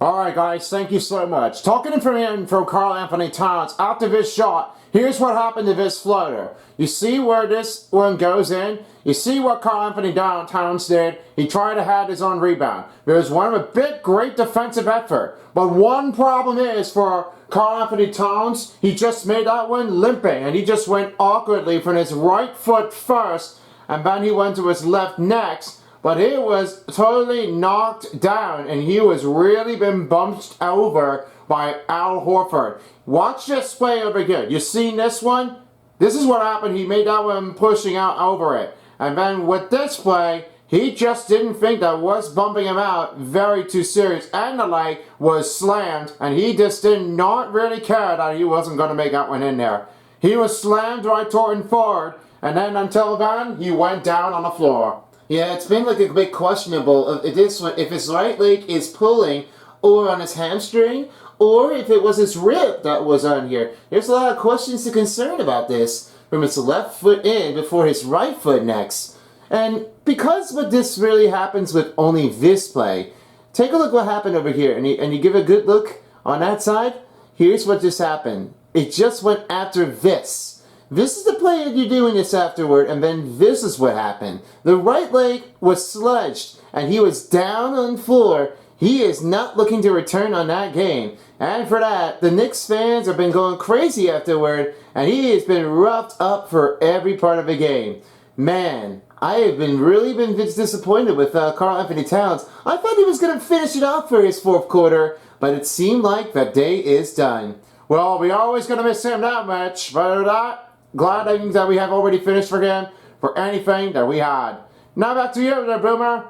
Alright guys, thank you so much. Talking from Carl Anthony Towns after this shot, here's what happened to this floater. You see where this one goes in? You see what Carl Anthony Towns did? He tried to have his own rebound. It was one of a big, great defensive effort. But one problem is for Carl Anthony Towns, he just made that one limping. And he just went awkwardly from his right foot first. And then he went to his left next. But he was totally knocked down. And he was really been bumped over by Al Horford. Watch this play over here. You seen this one? This is what happened. He made that one pushing out over it. And then with this play, he just didn't think that was bumping him out very too serious. And the leg was slammed. And he just did not really care that he wasn't going to make that one in there. He was slammed right toward forward. And then until then, he went down on the floor. Yeah, it's been like a bit questionable if this one, if his right leg is pulling or on his hamstring, or if it was his rib that was on here. There's a lot of questions to concern about this. From his left foot in before his right foot next. And because what this really happens with only this play, take a look what happened over here. And you give a good look on that side. here's what just happened. It just went after this. This is the play that you're doing this afterward, and then this is what happened. The right leg was sludged, and he was down on the floor. He is not looking to return on that game. And for that, the Knicks fans have been going crazy afterward, and he has been roughed up for every part of the game. Man, I have really been disappointed with Karl Anthony Towns. I thought he was going to finish it off for his fourth quarter, but it seemed like that day is done. Well, we're always going to miss him that much, but glad that we have already finished for him for anything that we had. Now back to you there, Boomer.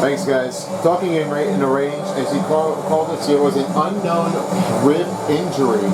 Thanks, guys. Talking in the range, as he called this here, was an unknown rib injury.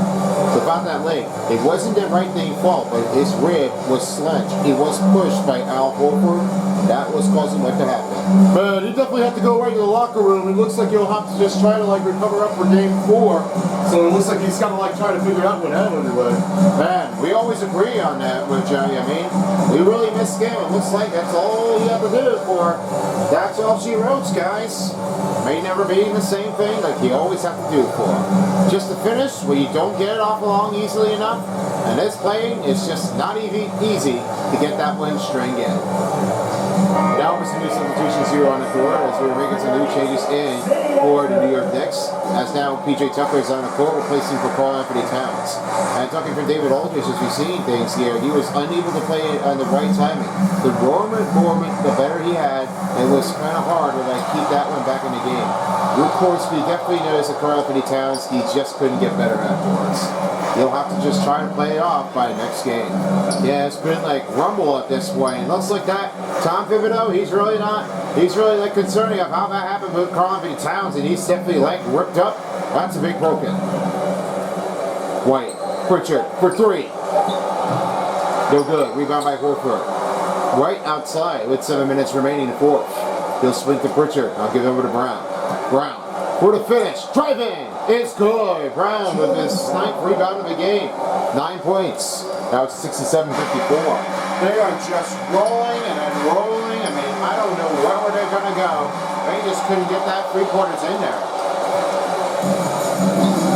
So about that leg, it wasn't the right thing fault, but his rib was sludged. He was pushed by Al Horford. That was causing what to happen. Man, he definitely had to go right to the locker room. It looks like he'll have to just try to recover up for game 4. So it looks like he's kind of trying to figure out what happened anyway. Man, we always agree on that with Joey. I mean, we really missed game. It looks like that's all you have to do for. That's all she wrote, guys. May never be the same thing like you always have to do for. Just to finish where you don't get it off along easily enough. And this playing is just not easy to get that win string in. Now with some new substitutions here on the court as we're making some new changes in for the New York Knicks. As now PJ Tucker is on the court replacing for Karl Anthony Towns. And talking for David Aldridge as we've seen things here, he was unable to play on the right timing. The warmer the better he had, it was kind of hard to keep that one back in the game. Of course, we definitely noticed that Karl Anthony Towns, he just couldn't get better afterwards. He'll have to just try to play it off by the next game. Yeah, it's been rumble at this point. It looks like that Tom Thibodeau, he's really concerning of how that happened with Karl Anthony Towns, and he's definitely ripped up. That's a big broken. White, Pritchard for 3. No good. Rebound by Horford. Right outside with 7 minutes remaining in the fourth. He'll swing to Pritchard. I'll give it over to Brown. Brown for the finish. Driving. It's good. Brown with his 9th rebound of the game. 9 points. Now it's 67-54. They are just rolling and then rolling. I mean, I don't know where they're going to go. They just couldn't get that 3 quarters in there.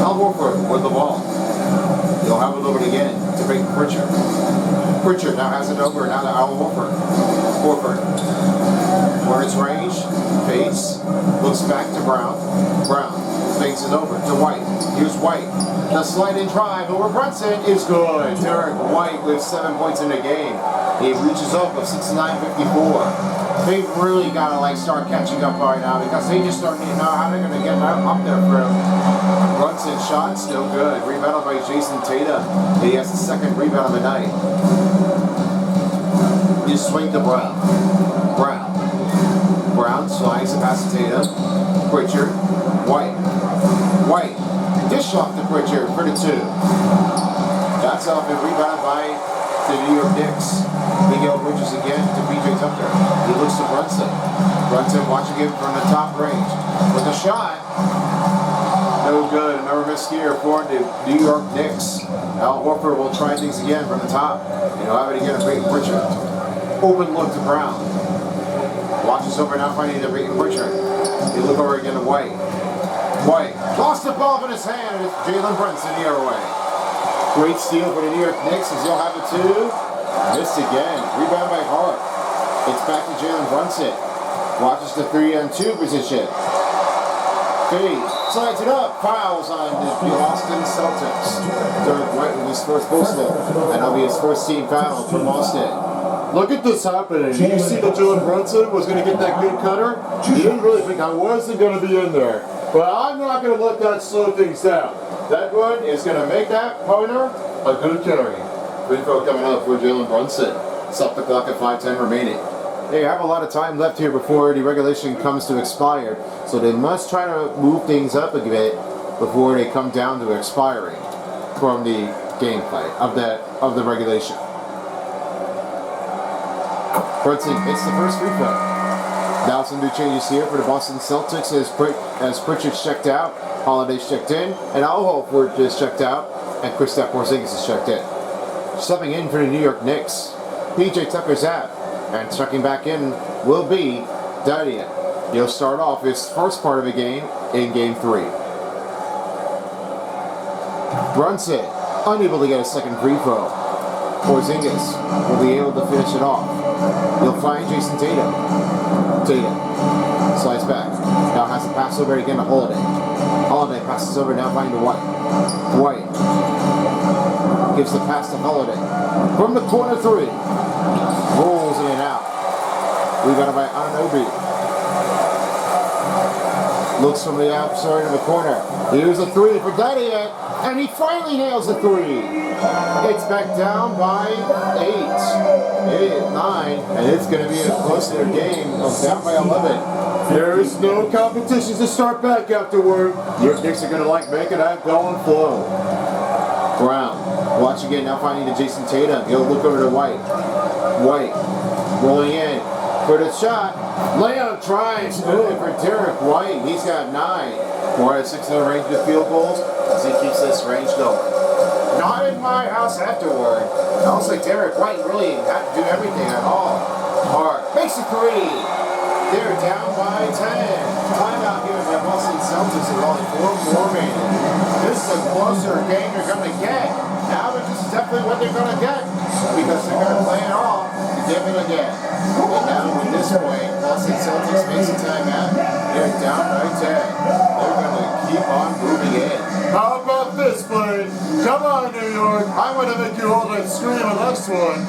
Al Horford with the ball. He'll have it over again to bring Pritchard. Pritchard now has it over. Now to Al Horford. Horford. For his range. Fades. Looks back to Brown. Brown. Fades it over to White. Here's White. The slide and drive over Brunson is good. Derek White with 7 points in the game. He reaches up of 69-54. They've really got to start catching up right now because they just don't know how they're going to get up there for him. Brunson shot still good. Rebounded by Jason Tatum. He has the 2nd rebound of the night. You swing to Brown. Brown slides past Tatum. Pritchard. White. Dish off to Pritchard for the 2. That's off and rebounded by the New York Knicks. Miguel Bridges again to PJ Tucker. He looks to Brunson. Brunson watching him from the top range. With a shot. No good. Another miss here for the New York Knicks. Al Horford will try things again from the top. He'll have it again to Peyton Pritchard. Open look to Brown. Watches over now finding the Peyton Pritchard. He look over again to White. White lost the ball in his hand, and it's Jalen Brunson the other way. Great steal for the New York Knicks as he'll have it 2. Missed again. Rebound by Hart. It's back to Jalen Brunson. Watches the 3-on-2 position. Fade. Slides it up. Fouls on the Boston Celtics. Derek White with his first personal. And that'll be his first team foul from Boston. Look at this happening. You see that Jalen Brunson was going to get that good cutter? He didn't really think I wasn't going to be in there. But I'm not going to let that slow things down. That one is going to make that pointer a good carry. Free throw coming up for Jalen Brunson. Stop the clock at 5:10 remaining. They have a lot of time left here before the regulation comes to expire. So they must try to move things up a bit before they come down to expiring from the gameplay of the regulation. Brunson hits the first free throw. Now some new changes here for the Boston Celtics as Pritchard's checked out, Holiday's checked in, and Al Horford is checked out, and Kristaps Porzingis is checked in. Stepping in for the New York Knicks, PJ Tucker's out, and checking back in will be Dadia. He'll start off his first part of the game in Game 3. Brunson, unable to get a second free throw. Porzingis will be able to finish it off. He'll find Jason Tatum. Tatum slides back. Now has to pass over again to Holiday. Holiday passes over now finding White. White gives the pass to Holiday. From the corner three. Rolls in and out. Rebounded by Anunoby. Looks from the outside of the corner. Here's a three for Dadiet, and he finally nails a three. It's back down by 9, and it's going to be a closer game of down by 11. There is no competition to start back afterward. Your Knicks are going to like making that go and flow. Brown, watch again, now finding to Jason Tatum. He'll look over to White. White, rolling in for the shot. Layup tries good for Derek White. He's got 9. 4 out of 6 in the range of field goals as he keeps this range going. Not in my house afterward. It looks like Derek White really had to do everything at all. Hart makes a 3. They're down by 10. Timeout here by Boston Celtics with only 4 more remaining. This is a closer game you're going to get. Now this is definitely what they're going to get because they're going to play it all to give it again. And now at this point, Boston Celtics makes a timeout. They're down by 10. They're going to keep on moving in. How about this play? Come on, New York. I'm going to make you all that scream the next one.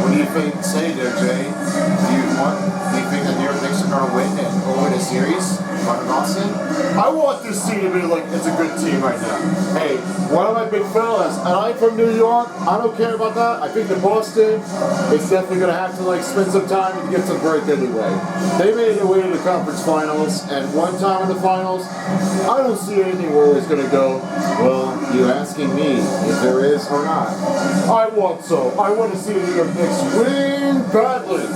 What do you think, say there, Jay? Do you think the New York Knicks are going to win and go win a series? Front of Boston? I want this team to be like, it's a good team right now. Hey, one of my big fellas, and I'm from New York, I don't care about that. I think that Boston is definitely going to have to like spend some time and get some break anyway. They made their way to the conference finals, and one time in the finals, I don't see anything where it's going to go. Well, you asking me if there is or not? I want so. I want to see the New York Knicks win badly.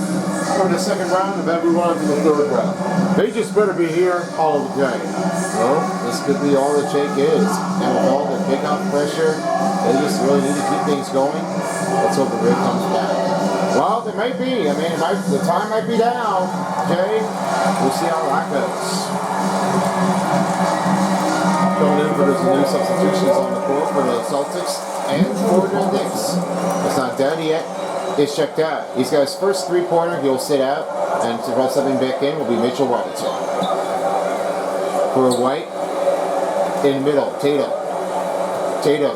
From the second round and then move on to the third round. They just better be here all the day. Well, this could be all the Jake is. And with all the kickoff pressure, they just really need to keep things going. Let's hope the break comes back. Well, there may be. I mean, the time might be down, Jay. We'll see how that goes. Going in for There's new substitutions on the court for the Celtics and for the Knicks. It's not done yet. It's checked out. He's got his first 3-pointer. He'll sit out. And to run something back in will be Mitchell Robinson. For White. In the middle. Tatum. Tatum.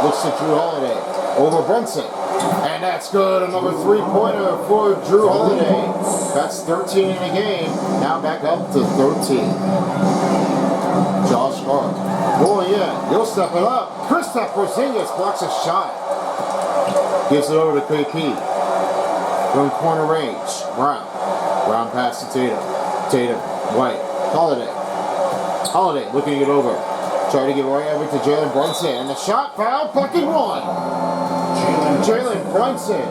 Looks to Drew Holiday. Over Brunson. And that's good. Another 3-pointer for Drew Holiday. That's 13 in the game. Now back up to 13. Josh Hart. Rolling in. He'll step it up. Kristaps Porzingis blocks a shot. Gives it over to KP. From corner range. Brown. Brown pass to Tatum. Tatum. White. Holiday. Holiday looking to get over. Try to get right over to Jalen Brunson. And the shot foul. Bucket one. Jalen Brunson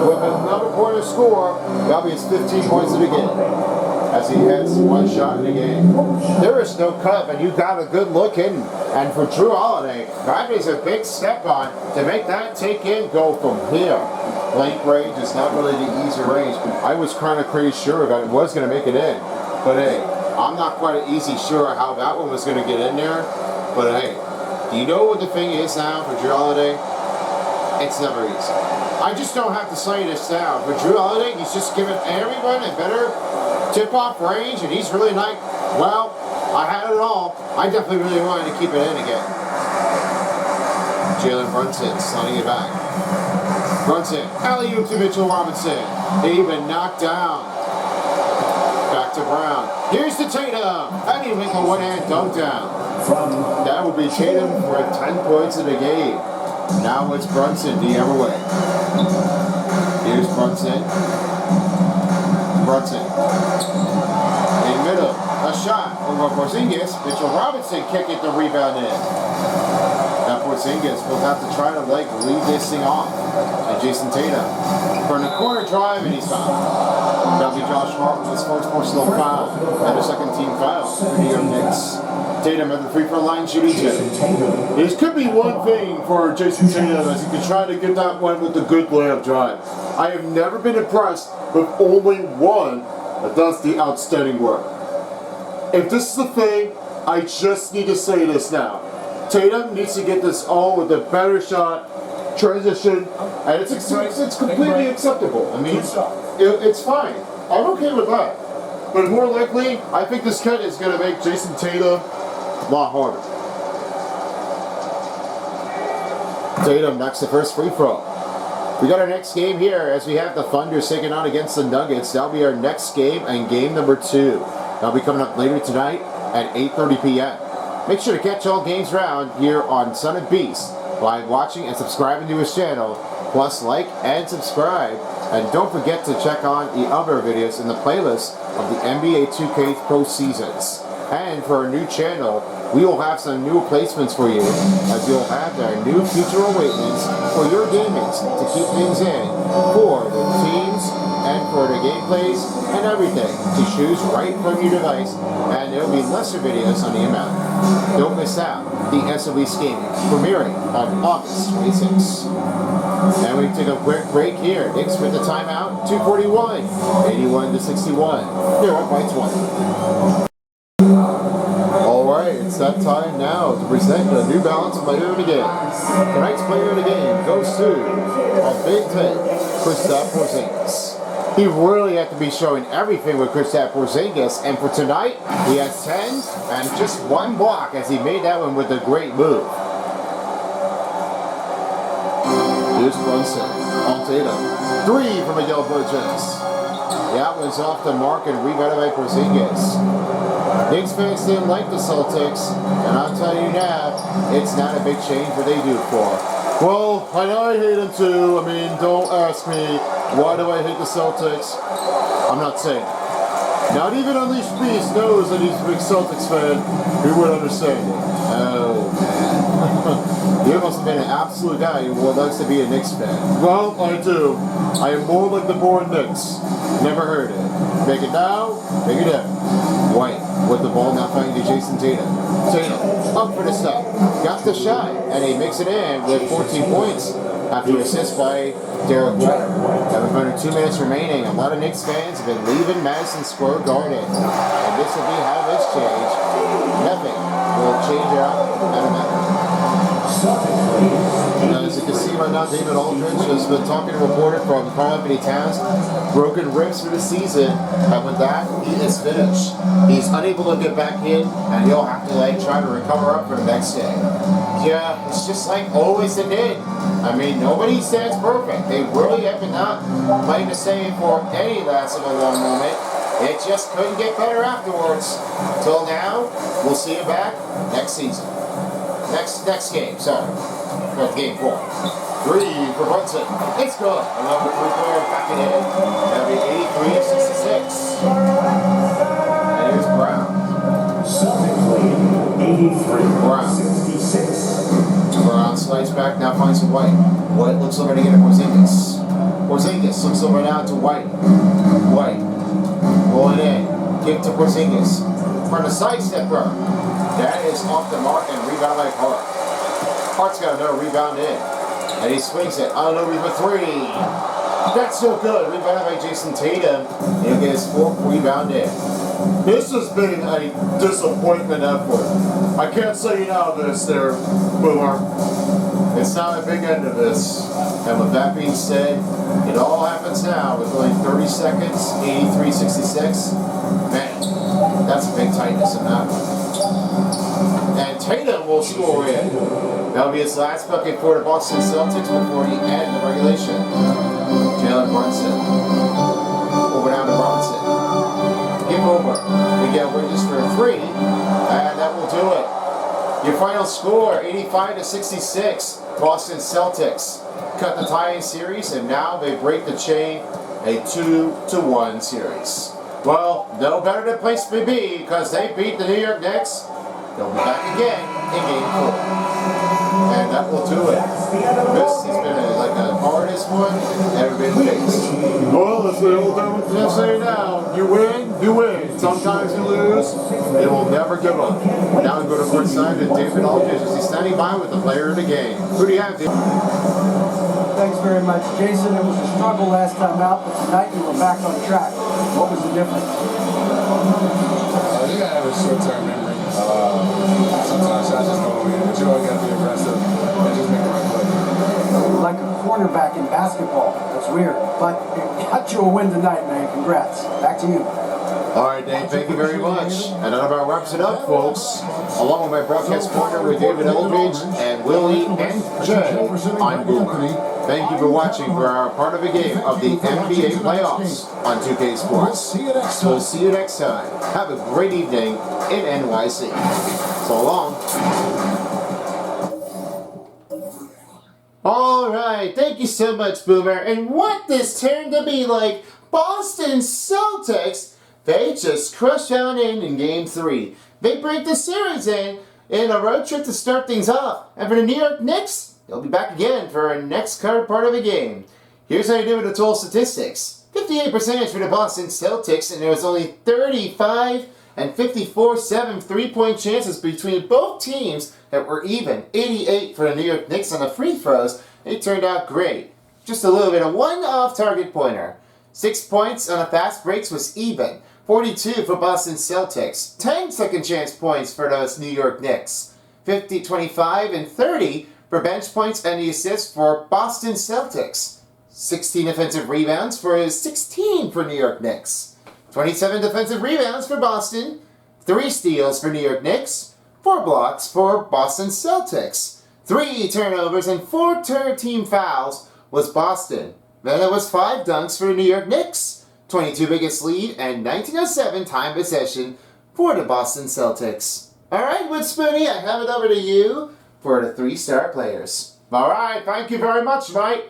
with another corner score. That'll be his 15 points of the game. As he hits one shot in the game. There is no cut, and you got a good look in. And for Drew Holiday, that is a big step on to make that take in go from here. Blank range is not really the easy range. I was kind of pretty sure that it was going to make it in. But hey, I'm not quite easy sure how that one was going to get in there. But hey, do you know what the thing is now for Drew Holiday? It's never easy. I just don't have to say this now. For Drew Holiday, he's just giving everyone a better tip-off range, and he's really like, well, I had it all. I definitely really wanted to keep it in again. Jalen Brunson sliding it back. Brunson, alley-oop to Mitchell Robinson. They've been knocked down. Back to Brown. Here's to Tatum. And he'll make a one-hand dunk down. That will be Tatum for 10 points in the game. Now it's Brunson the other way. Here's Brunson. Brunson. In middle. A shot over Porzingis. Mitchell Robinson kicking the rebound in. Now Porzingis will have to try to lead this thing off. And Jason Tatum. For the corner drive, and he's fouled. That'll be Josh Hart with his first personal foul. And a second team foul for the New York Knicks. Tatum at the free throw line shooting 2. This could be one thing for Jason Tatum as he can try to get that one with the good layup drive. I have never been impressed with only one that does the outstanding work. If this is the thing, I just need to say this now. Tatum needs to get this all with a better shot, transition, and it's completely acceptable. I mean, it's fine. I'm okay with that. But more likely, I think this cut is going to make Jason Tatum a lot harder. Tatum knocks the first free throw. We got our next game here as we have the Thunder taking on against the Nuggets. That'll be our next game and game number 2. That'll be coming up later tonight at 8:30 p.m. Make sure to catch all games round here on Son of Beast by watching and subscribing to his channel. Plus like and subscribe. And don't forget to check on the other videos in the playlist of the NBA 2K Pro Seasons. And for our new channel, we will have some new replacements for you, as you'll have our new future awakenings for your gamings to keep things in for the teams and for the gameplays and everything to choose right from your device, and there will be lesser videos on the amount. Don't miss out the SOE scheme premiering on August 26th. And we take a quick break here. Knicks with the timeout, 2:41, 81-61. They're up by 20. Alright, it's that time now to present the New Balance Player of the Game. Tonight's Player of the Game goes to a Big Ten, Kristaps Porzingis. He really had to be showing everything with Kristaps Porzingis, and for tonight, he has 10 and just 1 block as he made that one with a great move. Here's Brunson on Tatum. 3 from Miguel Bridges. That was off the mark and rebounded by Porzingis. Knicks fans didn't like the Celtics, and I'll tell you now, it's not a big change what they do for. Well, I know I hate them too. I mean, don't ask me, why do I hate the Celtics? I'm not saying. Not even Unleashed Beast knows that he's a big Celtics fan. He would understand it. Oh, man. You must have been an absolute guy who likes to be a Knicks fan. Well, I do. I am more like the born Knicks. Never heard it. Make it now, make it up. White with the ball now finding to Jason Tatum. Tatum up for the stop. Got the shot, and he makes it in with 14 points after an assist by Derek White. Having under 2 minutes remaining, a lot of Knicks fans have been leaving Madison Square Garden, and this will be how this changed. Nothing will change out at a matter. As you can see right now, David Aldridge has been talking to a reporter from Karl Anthony Towns. Broken ribs for the season, and with that, he is finished. He's unable to get back in, and he'll have to try to recover up for the next day. Yeah, it's just like always it did. I mean, nobody stands perfect. They really have been not playing the same for any last of a long moment. It just couldn't get better afterwards. Till now, we'll see you back next season. Next game, sorry. That's game 4. 3 for Brunson. It's good. Another 3-pointer back it in. That'll be 83-66. And here's Brown. Celtics lead 83-66. Brown slides back, now finds White. White looks over to get a Porzingis. Porzingis looks over now to White. White. Rolling in. Kick to Porzingis. For the sidestepper. That is off the mark and rebound by Hart. Hart's got another rebound in. And he swings it. I don't know, for 3. That's so good. Rebound by Jason Tatum. He'll get his 4th rebound in. This has been a disappointment effort. I can't say you know this there, Boomer. It's not a big end of this. And with that being said, it all happens now with only 30 seconds, 83-66. Man, that's a big tightness in that one. And Tatum will score in. That'll be his last bucket for the Boston Celtics before the end of regulation. Jalen Brunson. Over down to Robinson. Give over. We get Bridges for 3. And that will do it. Your final score, 85-66. Boston Celtics cut the tie-in series, and now they break the chain, a 2-1 series. Well, no better than place to be because they beat the New York Knicks. They'll be back again in game 4. And that will do it. This has been the hardest one ever been faced. Well, as the old time would say now, you win, you win. Sometimes you lose, it will never give up. Now we go to court side to David Aldridge as he's standing by with the player of the game. Who do you have, David? Thanks very much, Jason. It was a struggle last time out, but tonight you were back on track. What was the difference? You gotta have a short-term memory. Sometimes shots just go in, but you always got to be aggressive and just make the right play. Like a cornerback in basketball. That's weird. But it got you a win tonight, man. Congrats. Back to you. All right, Dave, thank you very much. And that about wraps it up, folks. Along with my broadcast partner with David Eldridge and Willie and Jay, I'm Boomer. Thank you for watching for our part of the game of the NBA playoffs on 2K Sports. We'll see you next time. Have a great evening in NYC. So long. All right, thank you so much, Boomer. And what this turned to be like, Boston Celtics, they just crushed on in Game 3. They break the series in a road trip to start things off. And for the New York Knicks, they'll be back again for our next part of the game. Here's how you do with the total statistics. 58% for the Boston Celtics, and there was only 35 and 54-7 three-point chances between both teams that were even. 88 for the New York Knicks on the free throws. They turned out great. Just a little bit of one off-target pointer. 6 points on the fast breaks was even. 42 for Boston Celtics. 10 second chance points for those New York Knicks. 50, 25, and 30 for bench points and the assists for Boston Celtics. 16 defensive rebounds for 16 for New York Knicks. 27 defensive rebounds for Boston. 3 steals for New York Knicks. 4 blocks for Boston Celtics. 3 turnovers and 4 team fouls was Boston. Then there was 5 dunks for the New York Knicks. 22 biggest lead and 19:07 time possession for the Boston Celtics. Alright, Wood Spoony, I have it over to you for the 3-star players. Alright, thank you very much, mate.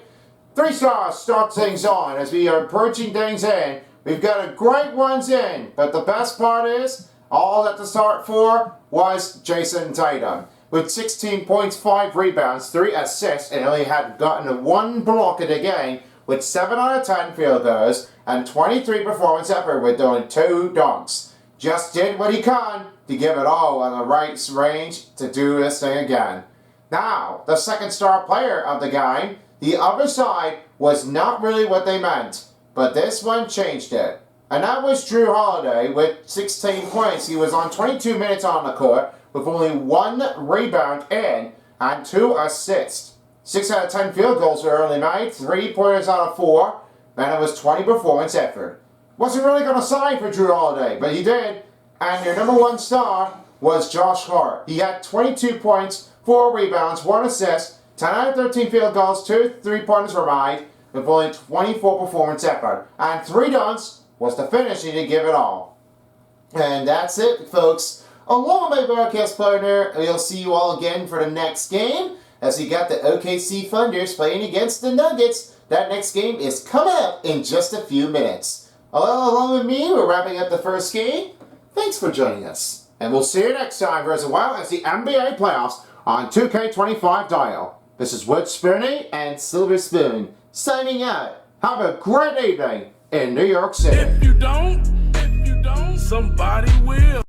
3 stars start things on as we are approaching things in. We've got a great ones in, but the best part is, all that to start for was Jason Tatum. With 16 points, 5 rebounds, 3 assists, and only had gotten 1 block in the game, with 7 out of 10 field goals, and 23 performance effort with only 2 dunks. Just did what he can to give it all on the right range to do this thing again. Now, the 2nd-star player of the game, the other side was not really what they meant, but this one changed it. And that was Drew Holiday with 16 points. He was on 22 minutes on the court with only 1 rebound in and 2 assists. 6 out of 10 field goals were early made, 3 pointers out of 4, and it was 20 performance effort. Wasn't really going to sign for Drew Holiday, but he did. And your number 1 star was Josh Hart. He had 22 points, 4 rebounds, 1 assist, 10 out of 13 field goals, 2 3-pointers were made, with only 24 performance effort. And 3 dunks was the finishing to give it all. And that's it, folks. Along with my broadcast partner, we'll see you all again for the next game, as we got the OKC Thunders playing against the Nuggets. That next game is coming up in just a few minutes. Along with me, we're wrapping up the first game. Thanks for joining us. And we'll see you next time for as well as the NBA playoffs on 2K25 dial. This is Wood Spoony and Silver Spoon signing out. Have a great evening in New York City. If you don't, somebody will.